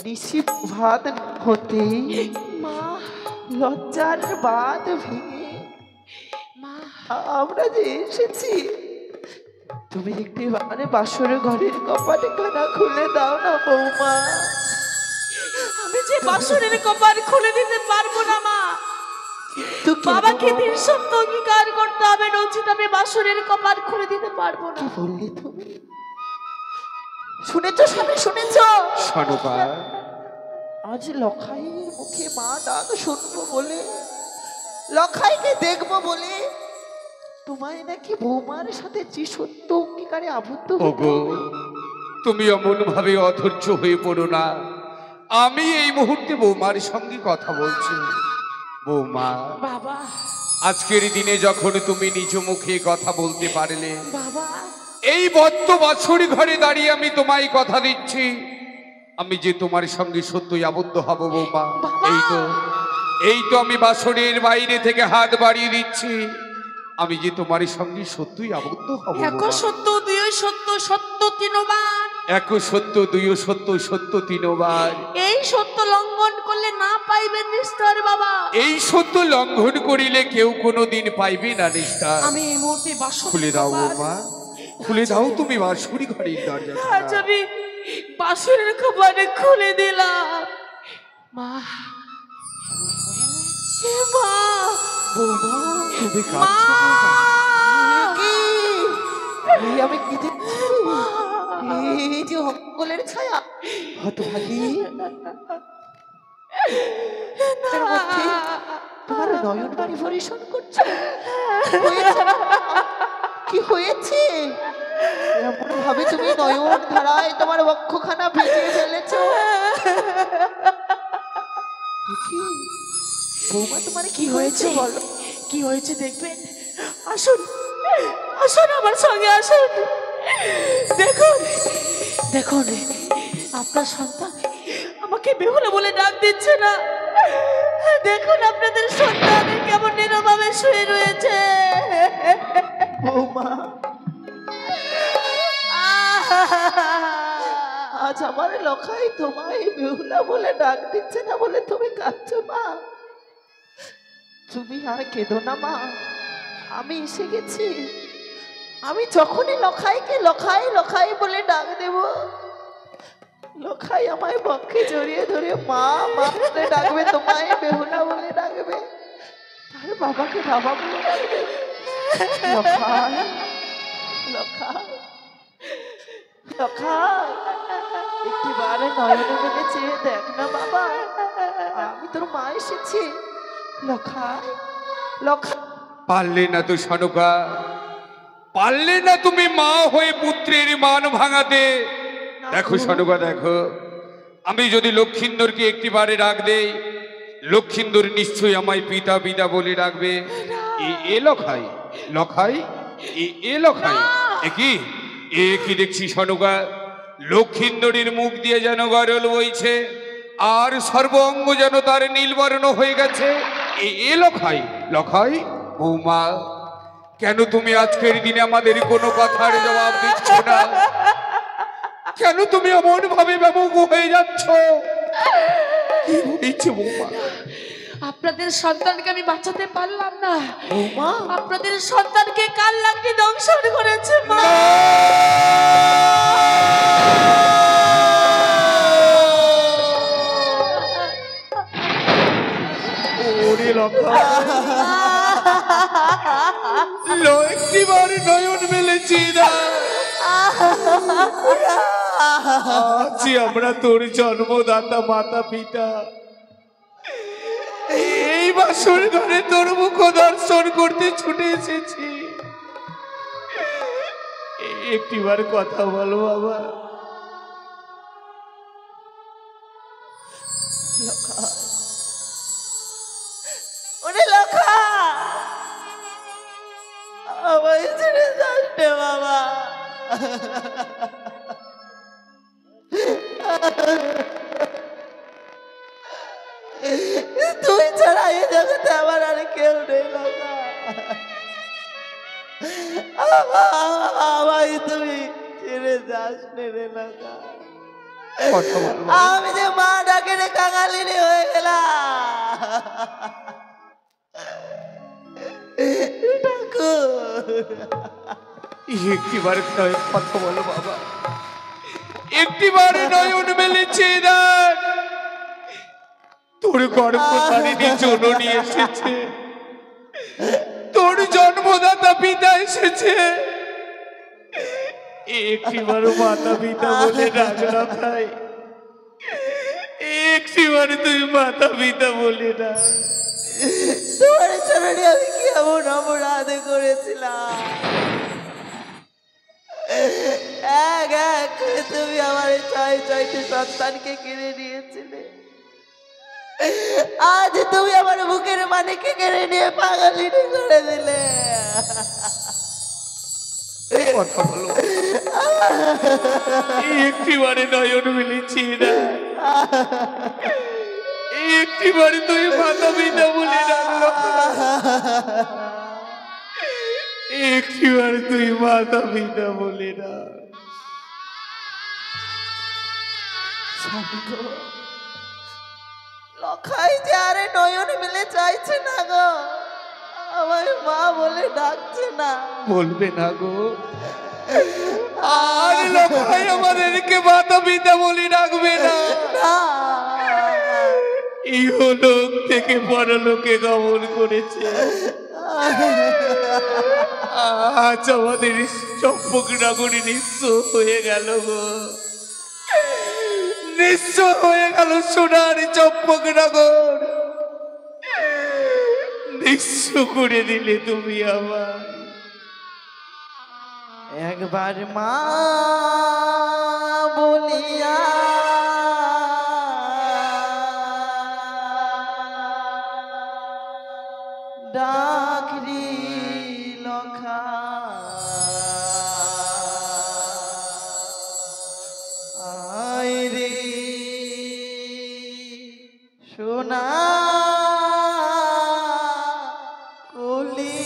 নিশি ভাত হতেই
মা,
লজ্জার বাদ ভেঙে
মা,
আমরা যে এসেছি, তুমি একটিবারে বাসর ঘরের কপাটে খানা খুলে দাও না বৌমা।
আমি যে বাসরের কপাট খুলে দিতে পারবো না মা।
তো
বাবাকে দিন সত্য অঙ্গীকার করতে হবে, নচিত আমি বাসরের কপাট খুলে দিতে পারবো না।
কি বললি তুমি? শুনেছো স্বামী, শুনেছো?
সনকা,
আজ লখাইয়ের মুখে মা ডাক শুনবো বলে, লখাইকে দেখবো বলে তোমায় নাকি বৌমার সাথে যে সত্য অঙ্গীকারে আবদ্ধ হতে
ওগো,
হবে।
তুমি অমন ভাবে অধৈর্য হয়ে পড়ো না। আমি এই মুহূর্তে বৌমার সঙ্গে কথা বলছি। বৌমা,
বাবা,
আজকের দিনে যখন তুমি নিজ মুখে কথা বলতে পারলে,
বাবা,
এই বদ্ধ বাছুরি ঘরে দাঁড়িয়ে আমি তোমায় কথা দিচ্ছি, আমি যে তোমার সঙ্গে সত্যই আবদ্ধ হব বৌমা। এই তো আমি বাসরের বাইরে থেকে হাত বাড়িয়ে দিচ্ছি, আমি যে তোমার সঙ্গে সত্যই আবদ্ধ হব
এক
বৌমা।
সত্য, দুই সত্য, সত্য তিনবার।
এক সত্য, দুই সত্য, সত্য তিনবার।
এই সত্য লঙ্ঘন করলে না পাইবেন নিস্তার বাবা।
এই সত্য লঙ্ঘন করিলে কেউ কোনোদিন পাইবে না নিস্তার।
আমি এই মুহূর্তে বাসর
খুলে দাও বৌমা, খুলে দাও তুমি বাসুরি ঘরের দরজা।
আজ আমি বাসরের কপাটে খুলে দিলাম। মা, এ মা,
বৌমা,
তুমি
মা,
কি? এই আমি কি দেখছি? এই যে অঙ্গলের ছায়া, হতভাগী, এর মধ্যে তোমার নয়ন বাড়ি পরিশন করছে। হয়েছে না? কি হয়েছে? এমন ভাবে তুমি নয়ন ধারায় তোমার বক্ষখানা ভিজিয়ে ফেলেছ। কি বৌমা, তোমার কি হয়েছে বলো?
কি হয়েছে দেখবেন? আসুন, আসুন আমার সঙ্গে আসুন। দেখুন, দেখুন, আপনার সন্তান আমাকে বেহুলা বলে ডাক দিচ্ছে না। দেখুন আপনাদের সন্তান কেমন নীরবে শুয়ে রয়েছে।
বৌমা, আজ আমার লখাই তোমায় বেহুলা বলে ডাক দিচ্ছে না বলে তুমি কাঁদছো মা। তুমি আর কেঁদো না মা, আমি এসে গেছি। আমি যখনই লখাইকে লখাই লখাই বলে ডাক দেব, লখাই আমায় বক্ষে জড়িয়ে ধরে মা মা বলে ডাকবে, তোমায় বেহুলা বলে ডাকবে, তার বাবাকে বাবা বলে ডাকবে। লখাই, লখাই, লখাই, একটিবারে নয়নে মেলে চেয়ে দেখ না বাবা, আমি তোর মা এসেছি। লখাই, লখাই।
পারলে না তো সনকা, পারলে না তুমি মা হয়ে পুত্রের মান ভাঙাতে। দেখো সনকা, দেখো, আমি যদি লক্ষিন্দরকে একটিবারে ডাক দেই, লক্ষিন্দর নিশ্চয়ই আমায় পিতা পিতা বলে ডাকবে। এ লখাই, লখাই, এ লখাই, এ কি দেখছি সনকা? লক্ষিন্দরের মুখ দিয়ে যেন গরল বইছে, আর সর্ব অঙ্গ যেন তার নীলবর্ণ হয়ে গেছে। এ লখাই, লখাই। বৌমা, কেন তুমি আজকের দিনে আমাদের কোনো কথার জবাব দিচ্ছ না? কেন তুমি এমন ভাবে ব্যামুখ হয়ে যাচ্ছ? হয়েছে বৌমা?
আপনাদের সন্তানকে আমি বাঁচাতে পারলাম না।
বৌমা
আপনাদের সন্তানকে কাল লাগনি দংশন করেছে মা।
ওরে লক্ষা, একটিবার নয়ন মেলেছি না। আজ আমরা তোর জন্মদাতা মাতা পিতা এই বাসর ঘরে তোর মুখ দর্শন করতে ছুটে এসেছি। একটিবার কথা বলো বাবা।
ওরে লখা, আমায় ছেড়ে যাস রে বাবা। তুই ছাড়া এই জগতে আমার আর কেউ নেই লখা। আমায় তুমি ছেড়ে যাস রে লখা। আমি যে মা ডাকে রে কাঙালিনী হয়ে গেলাম।
একটিবার কথা বলো বাবা। একটিবার নয়ন মেলেছে না। তোর গর্ভধারিণী জননী এসেছে, তোর জন্মদাতা পিতা এসেছে। একটিবার মাতা পিতা বলে ডাক না ভাই, একটিবার তুই মাতা পিতা বলে না।
তোমার চরণে আমি কি এমন অপরাধ করেছিলাম? এক এক করে তুমি আমার এই ছয়টি সন্তানকে কিনে নিয়েছিলে। আজ তুমি আমার বুকের মানিকে কেড়ে নিয়ে পাগলিনী করে দিলে।
কথা বলো, একটিবারে নয়ন মিলেছি না। একটিবারে তুই মাতা পিতা বলে ডাকলো, একটিবারে তুই মাতা পিতা বলে না।
লখাই যে আরে নয়ন মিলে চাইছে না গো, আমার মা বলে ডাকছে না।
বলবে না গো, আর লোকাই আমাদেরকে মাতা পিতা বলে ডাকবে না। ইহলোক থেকে পরলোকে গমন করেছে। আজ আমাদের চম্পক নগরী নিঃস্ব হয়ে গেল গো, নিঃস্ব হয়ে গেল সোনার চম্পক নগর। নিঃস্ব করে দিলে তুমি আমার।
একবার মা বলিয়া ডাকরি লখা, আয় রে সোনা কলি।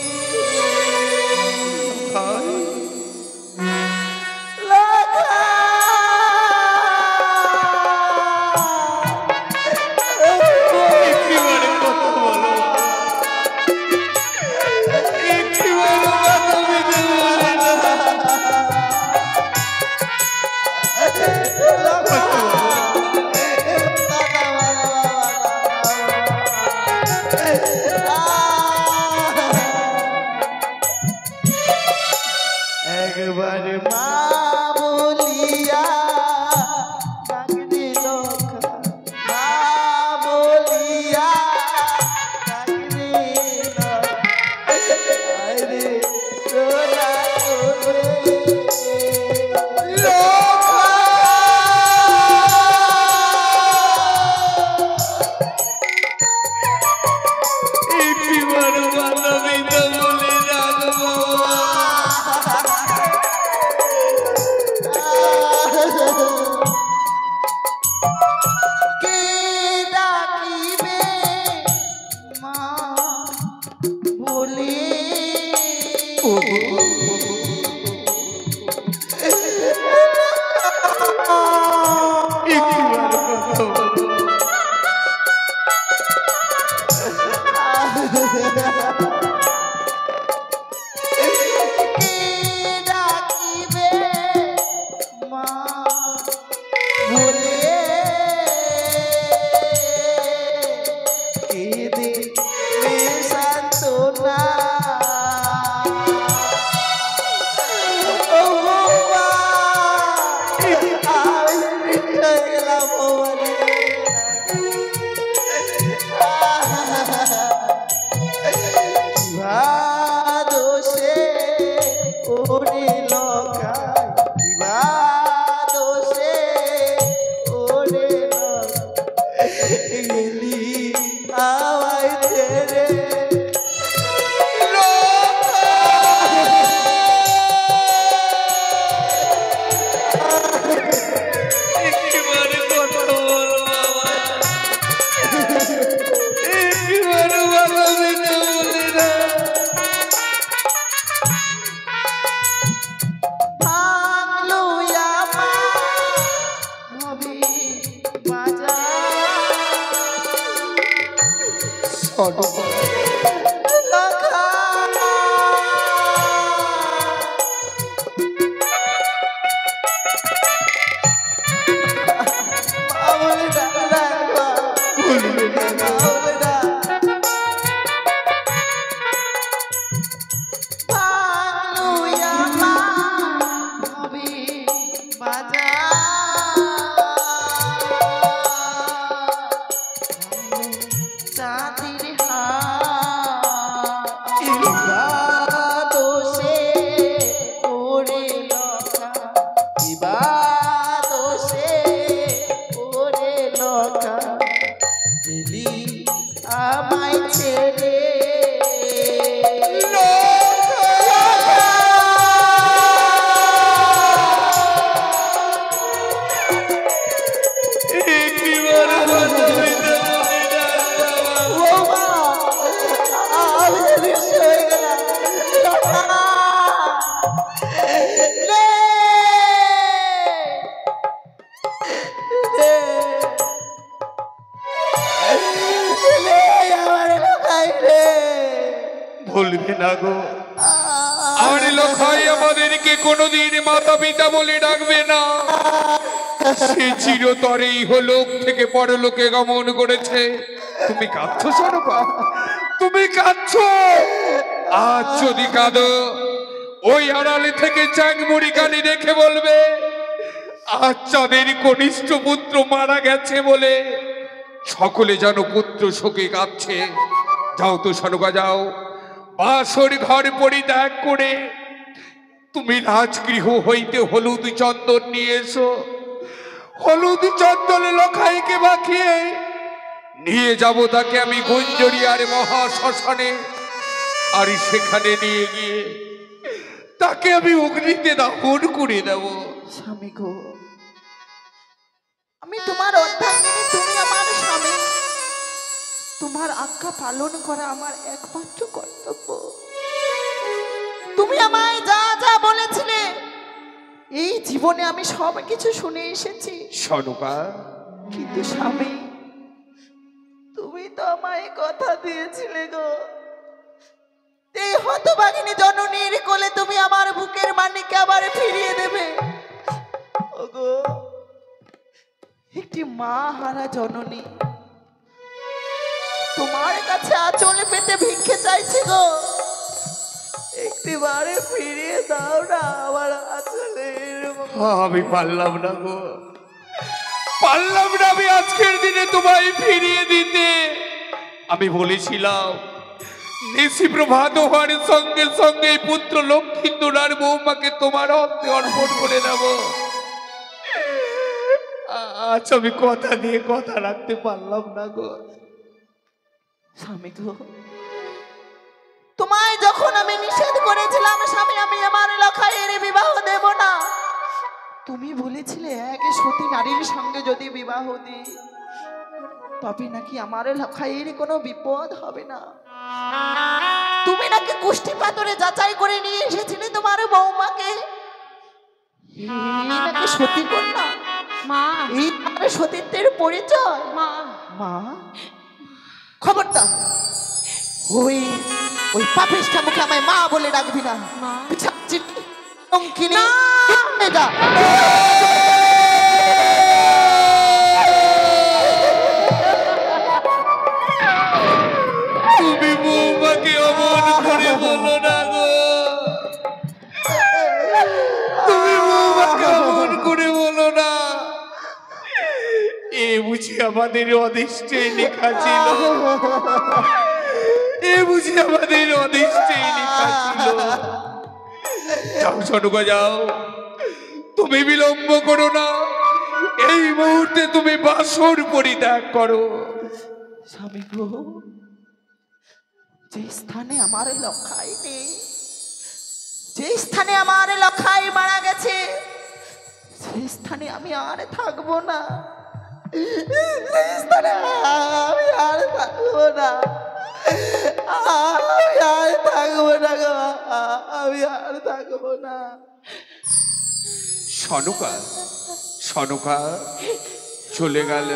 একবার মা বলিয়া ডাকরি লখা, মা বলিয়া ডাকরি লখা, আয় রে সোনা কলি।
একটিবার মাতা পিতা বলে ডাকবো।
কে ডাকিবে মা বলে,
একটিবার কথা বলো।
ডাকিবে মা বলে কেঁদে সান্ত্বনা ও মা আমি হয়ে গেলাম বলে দোষে ওরে লকায় কিবা দোষে ওরে গেলি আমায় ছেড়ে
একেবারে কথা বলো বাবা, একেবারে ভালো দিতে বলি না।
ভাঙলো আমার হবে আমায় ছেড়ে
একেবারে কথা দিতে বলি না বাবা।
ও মা আমি বেশ হয়ে গেলাম রে
বলবে না গো, আমার লখাই আমাদেরকে কোনোদিন মাতা পিতা বলে ডাকবে না। সে চিরতরে ইহলোক থেকে পরলোকে গমন করেছে। তুমি কাঁদছো সরবা, তুমি কাঁদছো। আজ যদি কাঁদো, ওই আড়ালে থেকে চাঁদমুড়ি কানি রেখে বলবে আজ চাঁদের কনিষ্ঠ পুত্র মারা গেছে বলে সকলে যেন পুত্র শোকে কাঁদছে। যাও তো সরবা, যাও বাসর ঘর পরিত্যাগ করে তুমি রাজগৃহ হইতে হলুদ চন্দন নিয়ে এসো। হলুদ চন্দনে লখাইকে মাখিয়ে নিয়ে যাব তাকে আমি গুঞ্জরিয়ার মহা শ্মশানে, আর সেখানে নিয়ে গিয়ে তাকে আমি অগ্নিতে দাহন করে দেব।
স্বামী গো, আমি তোমার অর্ধাঙ্গিনী, তুমি আমার স্বামী। তোমার আজ্ঞা পালন করা আমার একমাত্র কর্তব্য। তুমি আমায় যা যা বলেছিলে এই জীবনে আমি সব কিছু শুনে এসেছি।
সনুকা,
কিন্তু স্বামী, তুমি তো আমায় কথা দিয়েছিলে গো, এই হতভাগিনী জননীর কোলে তুমি আমার বুকের মানিকে আবার ফিরিয়ে দেবে। ওগো, একটি মা হারা জননী তোমার কাছে আঁচলে পেতে ভিক্ষে চাইছি গো, একটিবারে ফিরিয়ে দাও না আমার আঁচলের।
আমি পারলাম না গো, পারলাম না আমি আজকের দিনে তোমায় ফিরিয়ে দিতে। আমি বলেছিলাম নিশি প্রভাত হওয়ার সঙ্গে সঙ্গে পুত্র লক্ষ্মীন্দর বৌমাকে তোমার হস্তে অর্পণ করে দেব। আজ আমি কথা দিয়ে কথা রাখতে পারলাম না গো।
স্বামী গো, তোমায় যখন আমি নিষেধ করেছিলাম স্বামী আমি আমার লখাইয়ের বিবাহ দেব না, তুমি বলেছিলে এক সতী নারীর সঙ্গে যদি বিবাহ দিই তবে নাকি আমার লখাইয়ের কোনো বিপদ হবে না। তুমি নাকি কুষ্টি পাথরে যাচাই করে নিয়ে এসেছিলে তোমার বৌমাকে, এই নাকি সতী কন্যা,
মা,
এই তোমার সতীত্বের পরিচয়।
মা,
মা, খবরদার ওই ওই পাপিষ্ঠা মুখে আমায় মা বলে ডাকবি না।
মা?
ছাচ্ছি অঙ্কিনী
না!
এটা
তুমি বৌমাকে অমন করে বলো না গো, তুমি বৌমাকে অমন করে বলো না। এ বুঝি আমাদের অদৃষ্টে লেখা ছিল, এ বুঝি আমাদের অদৃষ্টে লেখা ছিল। যাও সনুকা যাও, তুমি বিলম্ব করো না, এই মুহূর্তে তুমি বাসর পরিত্যাগ করো।
স্বামী গো, যে স্থানে আমার লখাই নেই, যে স্থানে আমার লখাই মারা গেছে, সেই স্থানে আমি আর থাকবো না, সেই স্থানে আমি আর থাকবো না, আমি আর থাকবো না গো, আমি আর থাকবো না।
সনুকা, সনুকা চলে গেল,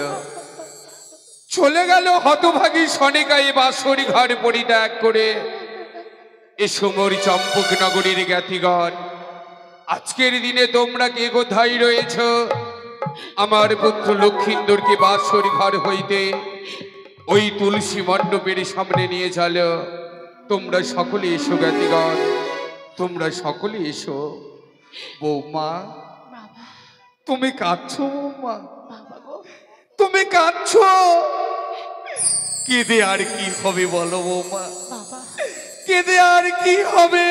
চলে গেল হতভাগী সনিকা এ বাসরি ঘর পরিত্যাগ করে। এসো মোর চম্পক নগরীর জ্ঞাতিগণ, আজকের দিনে তোমরা কে কোথায় রয়েছ? আমার পুত্র লক্ষিন্দরকে বাসরি ঘর হইতে ওই তুলসী মণ্ডপের সামনে নিয়ে চলো। তোমরা সকলে এসো জ্ঞাতিগণ, তোমরা সকলে এসো। বৌমা, তুমি কাঁদছো বৌমা? তুমি কাঁদছো? কেঁদে আর কি হবে বলো বৌমা, কেঁদে আর কি হবে?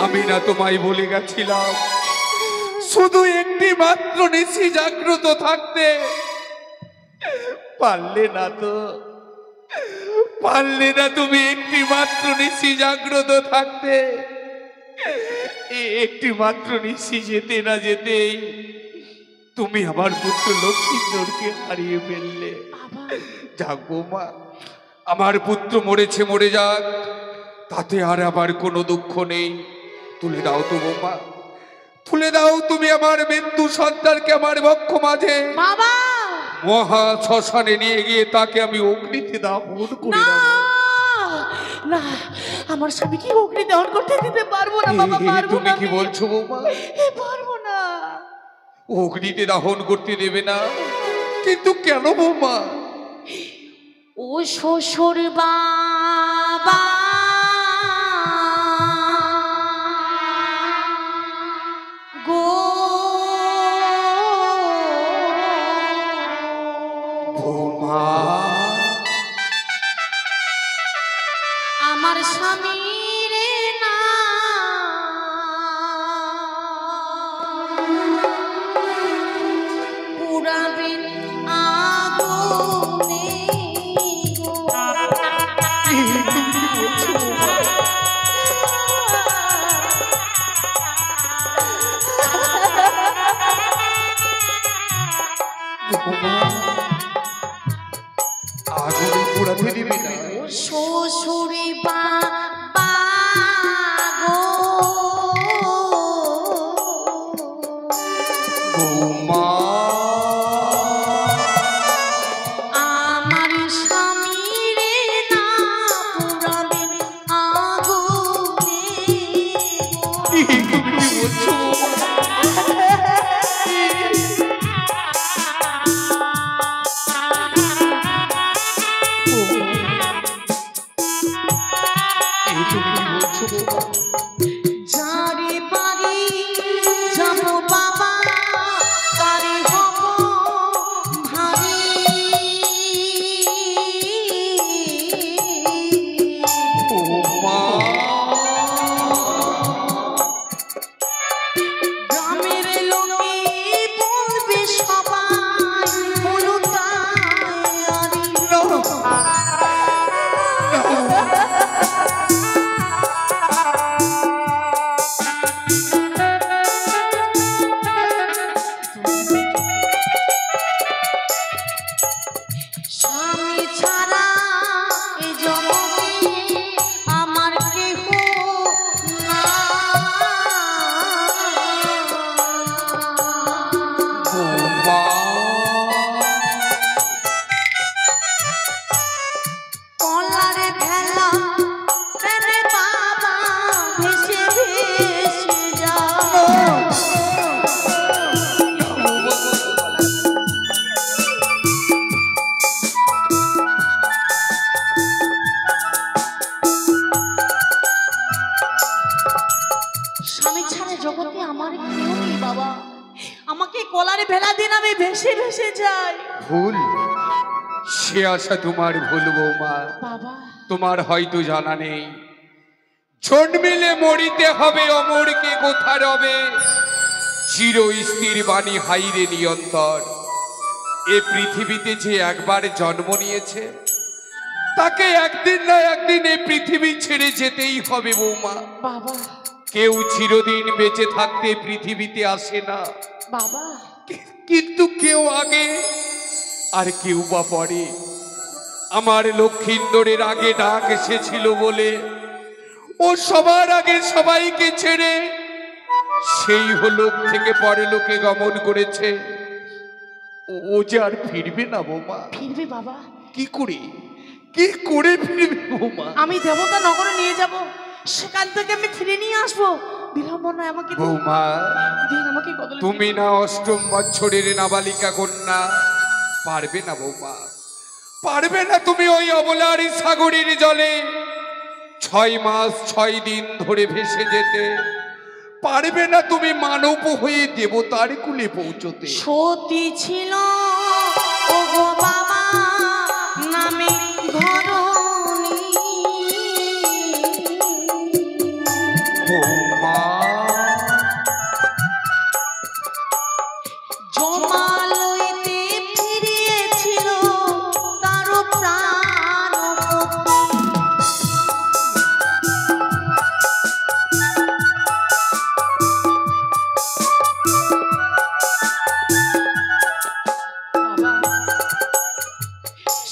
আমি না তোমায় বলে গেছিলাম শুধু একটি মাত্র নিশি জাগ্রত থাকতে? পারলে না তো, পারলে না তুমি একটি মাত্র নিশি জাগ্রত থাকতে? একটি মাত্র নিশি যেতে না যেতেই তুমি আমার পুত্র লক্ষ্মীন্দরকে হারিয়ে ফেললে। যাক বৌমা, আমার পুত্র মরেছে, মরে যাক, তাতে আর আমার কোনো দুঃখ নেই। তুলে দাও তো বৌমা, তুলে দাও তুমি আমার মৃত্যু সন্তানকে আমার বক্ষ মাঝে।
বাবা
মহা শ্মশানে নিয়ে গিয়ে তাকে আমি অগ্নিতে দাহন করে
না,
দেব।
না, আমার স্বামীকে অগ্নি দহন করতে দিতে পারবো না বাবা, পারবো
তুমি
না
কি বলছো বৌমা?
পারবো না।
অগ্নিতে দাহন করতে দেবে না? কিন্তু কেন বৌমা?
ও শ্বশুর বাবা, গো
বৌমা,
আমার স্বামীর না পুরাবেন আগুনে গো।
তুমি কি বলছো বৌমা? বৌমা, আগুনে পোড়াতে দিবি না?
ও শ্বশুরে বাবা গো,
বৌমা,
আমার স্বামীর না পুরাবেন আগুনে গো।
তুমি কি বলছো বৌমা? তুমি কি বলছো বৌমা?
যারে পারি যাব বাবা, তারে হব ভারী।
বৌমা,
গ্রামের লোকে বলবে সবাই হলুদারি। ভেসে ভেসে যাই।
ভুল, সে আশা তোমার ভুল বৌমা।
বাবা
তোমার হয়তো জানা নেই, জন্মিলে মরিতে হবে, অমরকে কোথা রবে, চির স্থির বাণী হাইরে নিয়ন্তর। এ পৃথিবীতে যে একবার জন্ম নিয়েছে, তাকে একদিন না একদিন এ পৃথিবী ছেড়ে যেতেই হবে বৌমা।
বাবা
কেউ চিরদিন বেঁচে থাকতে পৃথিবীতে আসে না,
বাবা
কিন্তু কেউ আগে আর কেউ বা পরে। আমার লক্ষিন্দরের আগে ডাক এসেছিল বলে ও সবার আগে সবাইকে ছেড়ে সেই লোক থেকে পরলোকে গমন করেছে। ও যে আর ফিরবে না বৌমা।
ফিরবে বাবা?
কি করে, কি করে ফিরবে বৌমা?
আমি দেবতা নগরে নিয়ে যাব, সেখান থেকে আমি ফিরে নিয়ে আসবো। বিলম্ব নয়, আমাকে দিন।
বৌমা
দিন আমাকে কদলে।
তুমি না অষ্টম বছরের নাবালিকা কন্যা, পারবে না বৌমা, পারবে না তুমি ওই অবলার সাগরের জলে 6 মাস 6 দিন ধরে ভেসে যেতে। পারবে না তুমি মানব হয়ে দেবতার কুলে পৌঁছতে।
সতী ছিল ও গো বাবা নামে ঘরণী,
বৌমা
জমালয়তে ফিরিয়েছিল তার প্রাণ।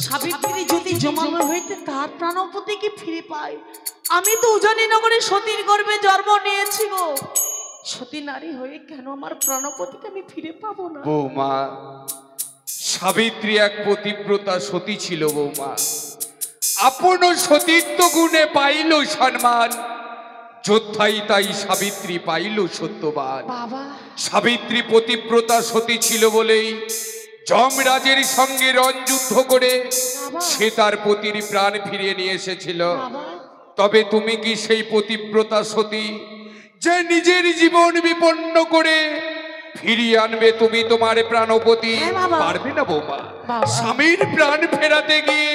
সাবিত্রী যদি জমালয় হইতে তার প্রাণপতিকে ফিরে পায়, আমি তো উজানি নগরে সতীর গর্ভে জন্ম নিয়েছি গো। সতী নারী হয়ে কেন আমার প্রাণপতিকে আমি ফিরে পাবো না?
বৌমা, সাবিত্রী এক পতিব্রতা সতী ছিল বৌমা। আপন সতীত্ব গুণে পাইল সম্মান, যোদ্ধাই তাই সাবিত্রী পাইল সত্যবান।
বাবা
সাবিত্রী পতিব্রতা সতী ছিল বলেই যমরাজের সঙ্গে রণযুদ্ধ করে সে তার পতির প্রাণ ফিরিয়ে নিয়ে এসেছিল।
বাবা
তবে তুমি কি সেই পতিব্রতা সতী যে নিজের জীবন বিপন্ন করে ফিরিয়ে আনবে তুমি তোমার প্রাণপতি?
হ্যাঁ বাবা।
পারবে না বৌমা।
বাবা।
স্বামীর প্রাণ ফেরাতে গিয়ে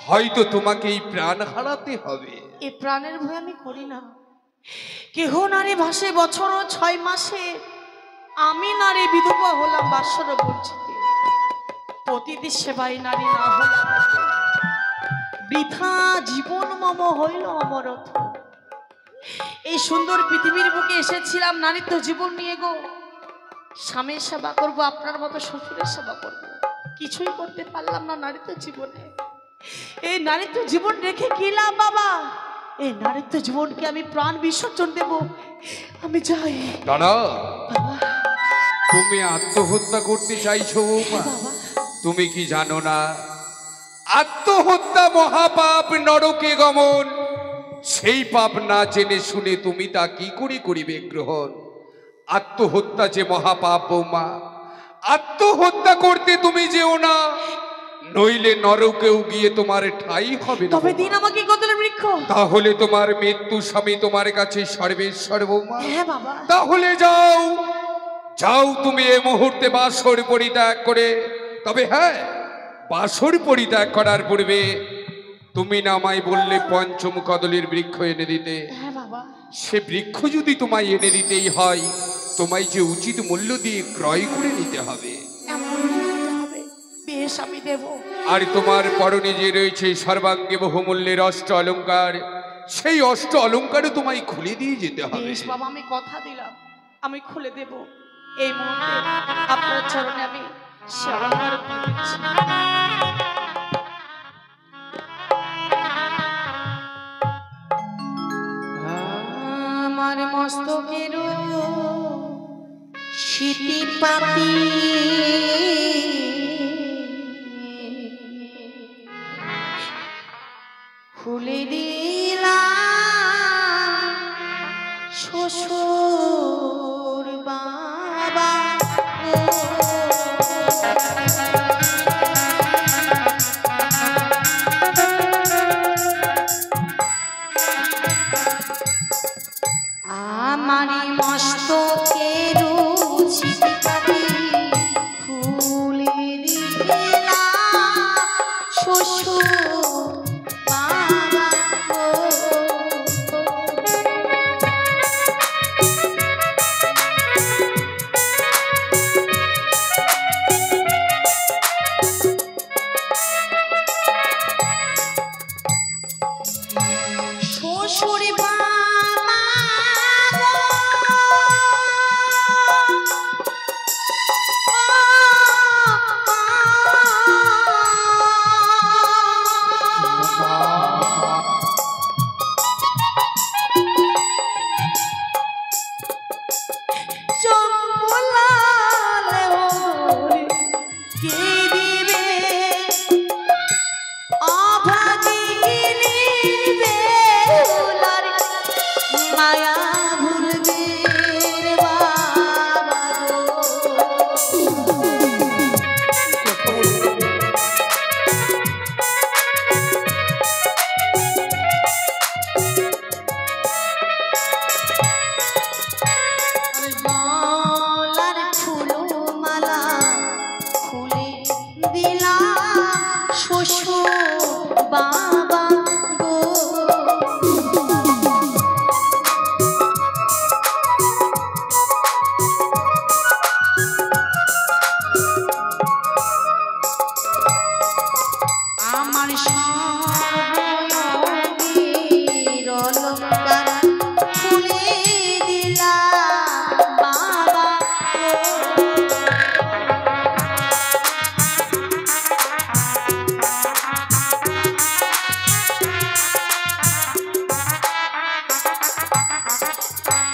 হয়তো তোমাকে এই প্রাণ হারাতে হবে।
এ প্রাণের ভয় আমি করি না। কেহ নারী ভাসে বছর ও 6 মাসে, আমি নারী বিধবা হলাম বাসর বঞ্চিতে। পতিদের সেবাই নারী না হলাম, বৃথা জীবন মম হইল অমরথ। এই সুন্দর পৃথিবীর বুকে এসেছিলাম নারীত্ব জীবন নিয়ে গো। স্বামীর সেবা করব, আপনার মতো শ্বশুরের সেবা করব, কিছুই করতে পারলাম না নারীত্ব জীবনে। এই নারীত্ব জীবন রেখে কি লাভ বাবা? এই নারীত্ব জীবনকে আমি প্রাণ বিসর্জন দেব। আমি যাই।
দাঁড়া,
বাবা
তুমি আত্মহত্যা করতে চাইছো বৌমা?
বাবা
তুমি কি জানো না আত্মহত্যা মহাপাপ, নরকে গমন। সেই পাপ না জেনে শুনে তুমি তা কি করে করিবে গ্রহণ? আত্মহত্যা যে মহাপাপ বৌমা, আত্মহত্যা করতে তুমি যেও না, নইলে নরকেও গিয়ে তোমার ঠাই হবে না
তবে
বৌমা।
দিন আমাকে কদলের বৃক্ষ।
তাহলে তোমার মৃত্যু স্বামী তোমার কাছে সর্বেশ্বর বৌমা।
হ্যাঁ বাবা
তাহলে যাও, যাও তুমি এই মুহূর্তে বাসর পরিত্যাগ করে। তবে হ্যাঁ, বাসর পরিত্যাগ করার পূর্বে তুমি না আমায় বললে পঞ্চম কদলের বৃক্ষ এনে দিতে।
হ্যাঁ বাবা
সে বৃক্ষ যদি তোমায় এনে দিতেই হয়, তোমায় যে উচিত মূল্য দিয়ে ক্রয় করে নিতে হবে।
এমন করতে হবে, বেশ আমি দেব।
আর তোমার পরনে যে রয়েছে সর্বাঙ্গে বহুমূল্যের অষ্ট অলঙ্কার, সেই অষ্ট অলঙ্কারও তোমায় খুলে দিয়ে যেতে হবে।
বেশ বাবা, আমি কথা দিলাম আমি খুলে দেব। এই মুহূর্তে আপনার চরণে আমি সে অলঙ্কার দিয়ে দিচ্ছি। আমার মস্তকের স্মৃতি পাতি খুলে দিলাম শ্বশুর বাবা। আমারি মস্তকের স্মৃতি পাতি বাবা গো। শ্বশুর বাবা গো। চম্পলালে ওরে কে দিবে অভাগিনী বেহুলার মায়া ভুলবে রে বাবা গো। গলার ফুলমালা খুলে দিলাম শ্বশুর বাবা গো। আমার সর্বঙ্গের অলংকার খুলে দিলাম বাবা গো।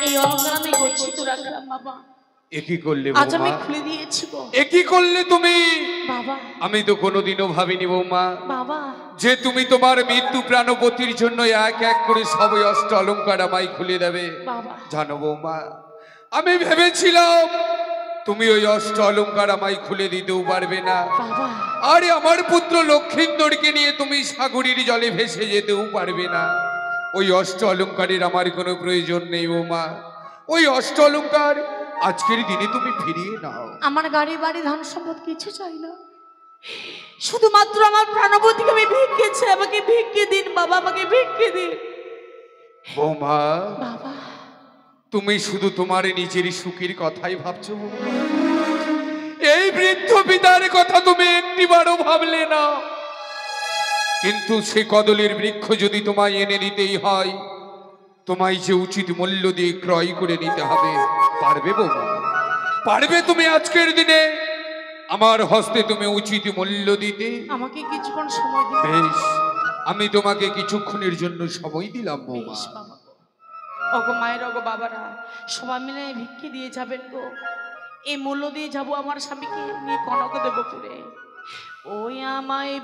এই অলংকার আমি গচ্ছিত রাখলাম বাবা,
একই করলে
আজ আমি
বৌমা,
খুলে দিয়েছি গো
একই করলে তুমি।
বাবা।
আমি তো কোনোদিনও ভাবিনি বৌমা
বাবা
যে তুমি তোমার মৃত্যু প্রাণপতির জন্য এক এক করে সবই অষ্ট অলঙ্কার আমায় খুলে দেবে।
বাবা
জানো বৌমা, আমি ভেবেছিলাম তুমি ওই অষ্ট অলঙ্কার আমায় খুলে দিতেও পারবে না,
বাবা
আরে আমার পুত্র লক্ষিন্দরকে নিয়ে তুমি সাগরীর জলে ভেসে যেতেও পারবে না। ওই অষ্ট অলঙ্কারের আমার কোনো প্রয়োজন নেই বৌমা। ওই অষ্ট অলঙ্কার আজকের দিনে তুমি ফিরিয়ে নাও।
আমার গাড়ি বাড়ি ধন সম্পদ কিছু চাই না, শুধুমাত্র আমার প্রাণপতিকে আমি ভিক্ষে চাই। আমাকে ভিক্ষে দিন বাবা, আমাকে ভিক্ষে দিন
বৌমা।
বাবা।
তুমি শুধু তোমার নিজের সুখের কথাই ভাবছো বৌমা। এই বৃদ্ধ পিতার কথা তুমি একটিবারও ভাবলে না। কিন্তু সে কদলের বৃক্ষ যদি তোমায় এনে নিতেই হয়, তোমায় যে উচিত মূল্য দিয়ে ক্রয় করে নিতে হবে। পারবে বৌমা? পারবে তুমি আজকের দিনে আমার হস্তে তুমি উচিত মূল্য দিতে?
আমাকে কিছুক্ষণ সময় দিন।
বেশ, আমি তোমাকে কিছুক্ষণের জন্য সময় দিলাম বৌমা।
বেশ বাবা গো। ওগো মায়ের ওগো বাবারা সবাই মিলে ভিক্ষে দিয়ে যাবেন গো। এই মূল্য দিয়ে যাব আমার স্বামীকে নিয়ে কনক দেবপুরে। ওই আমায়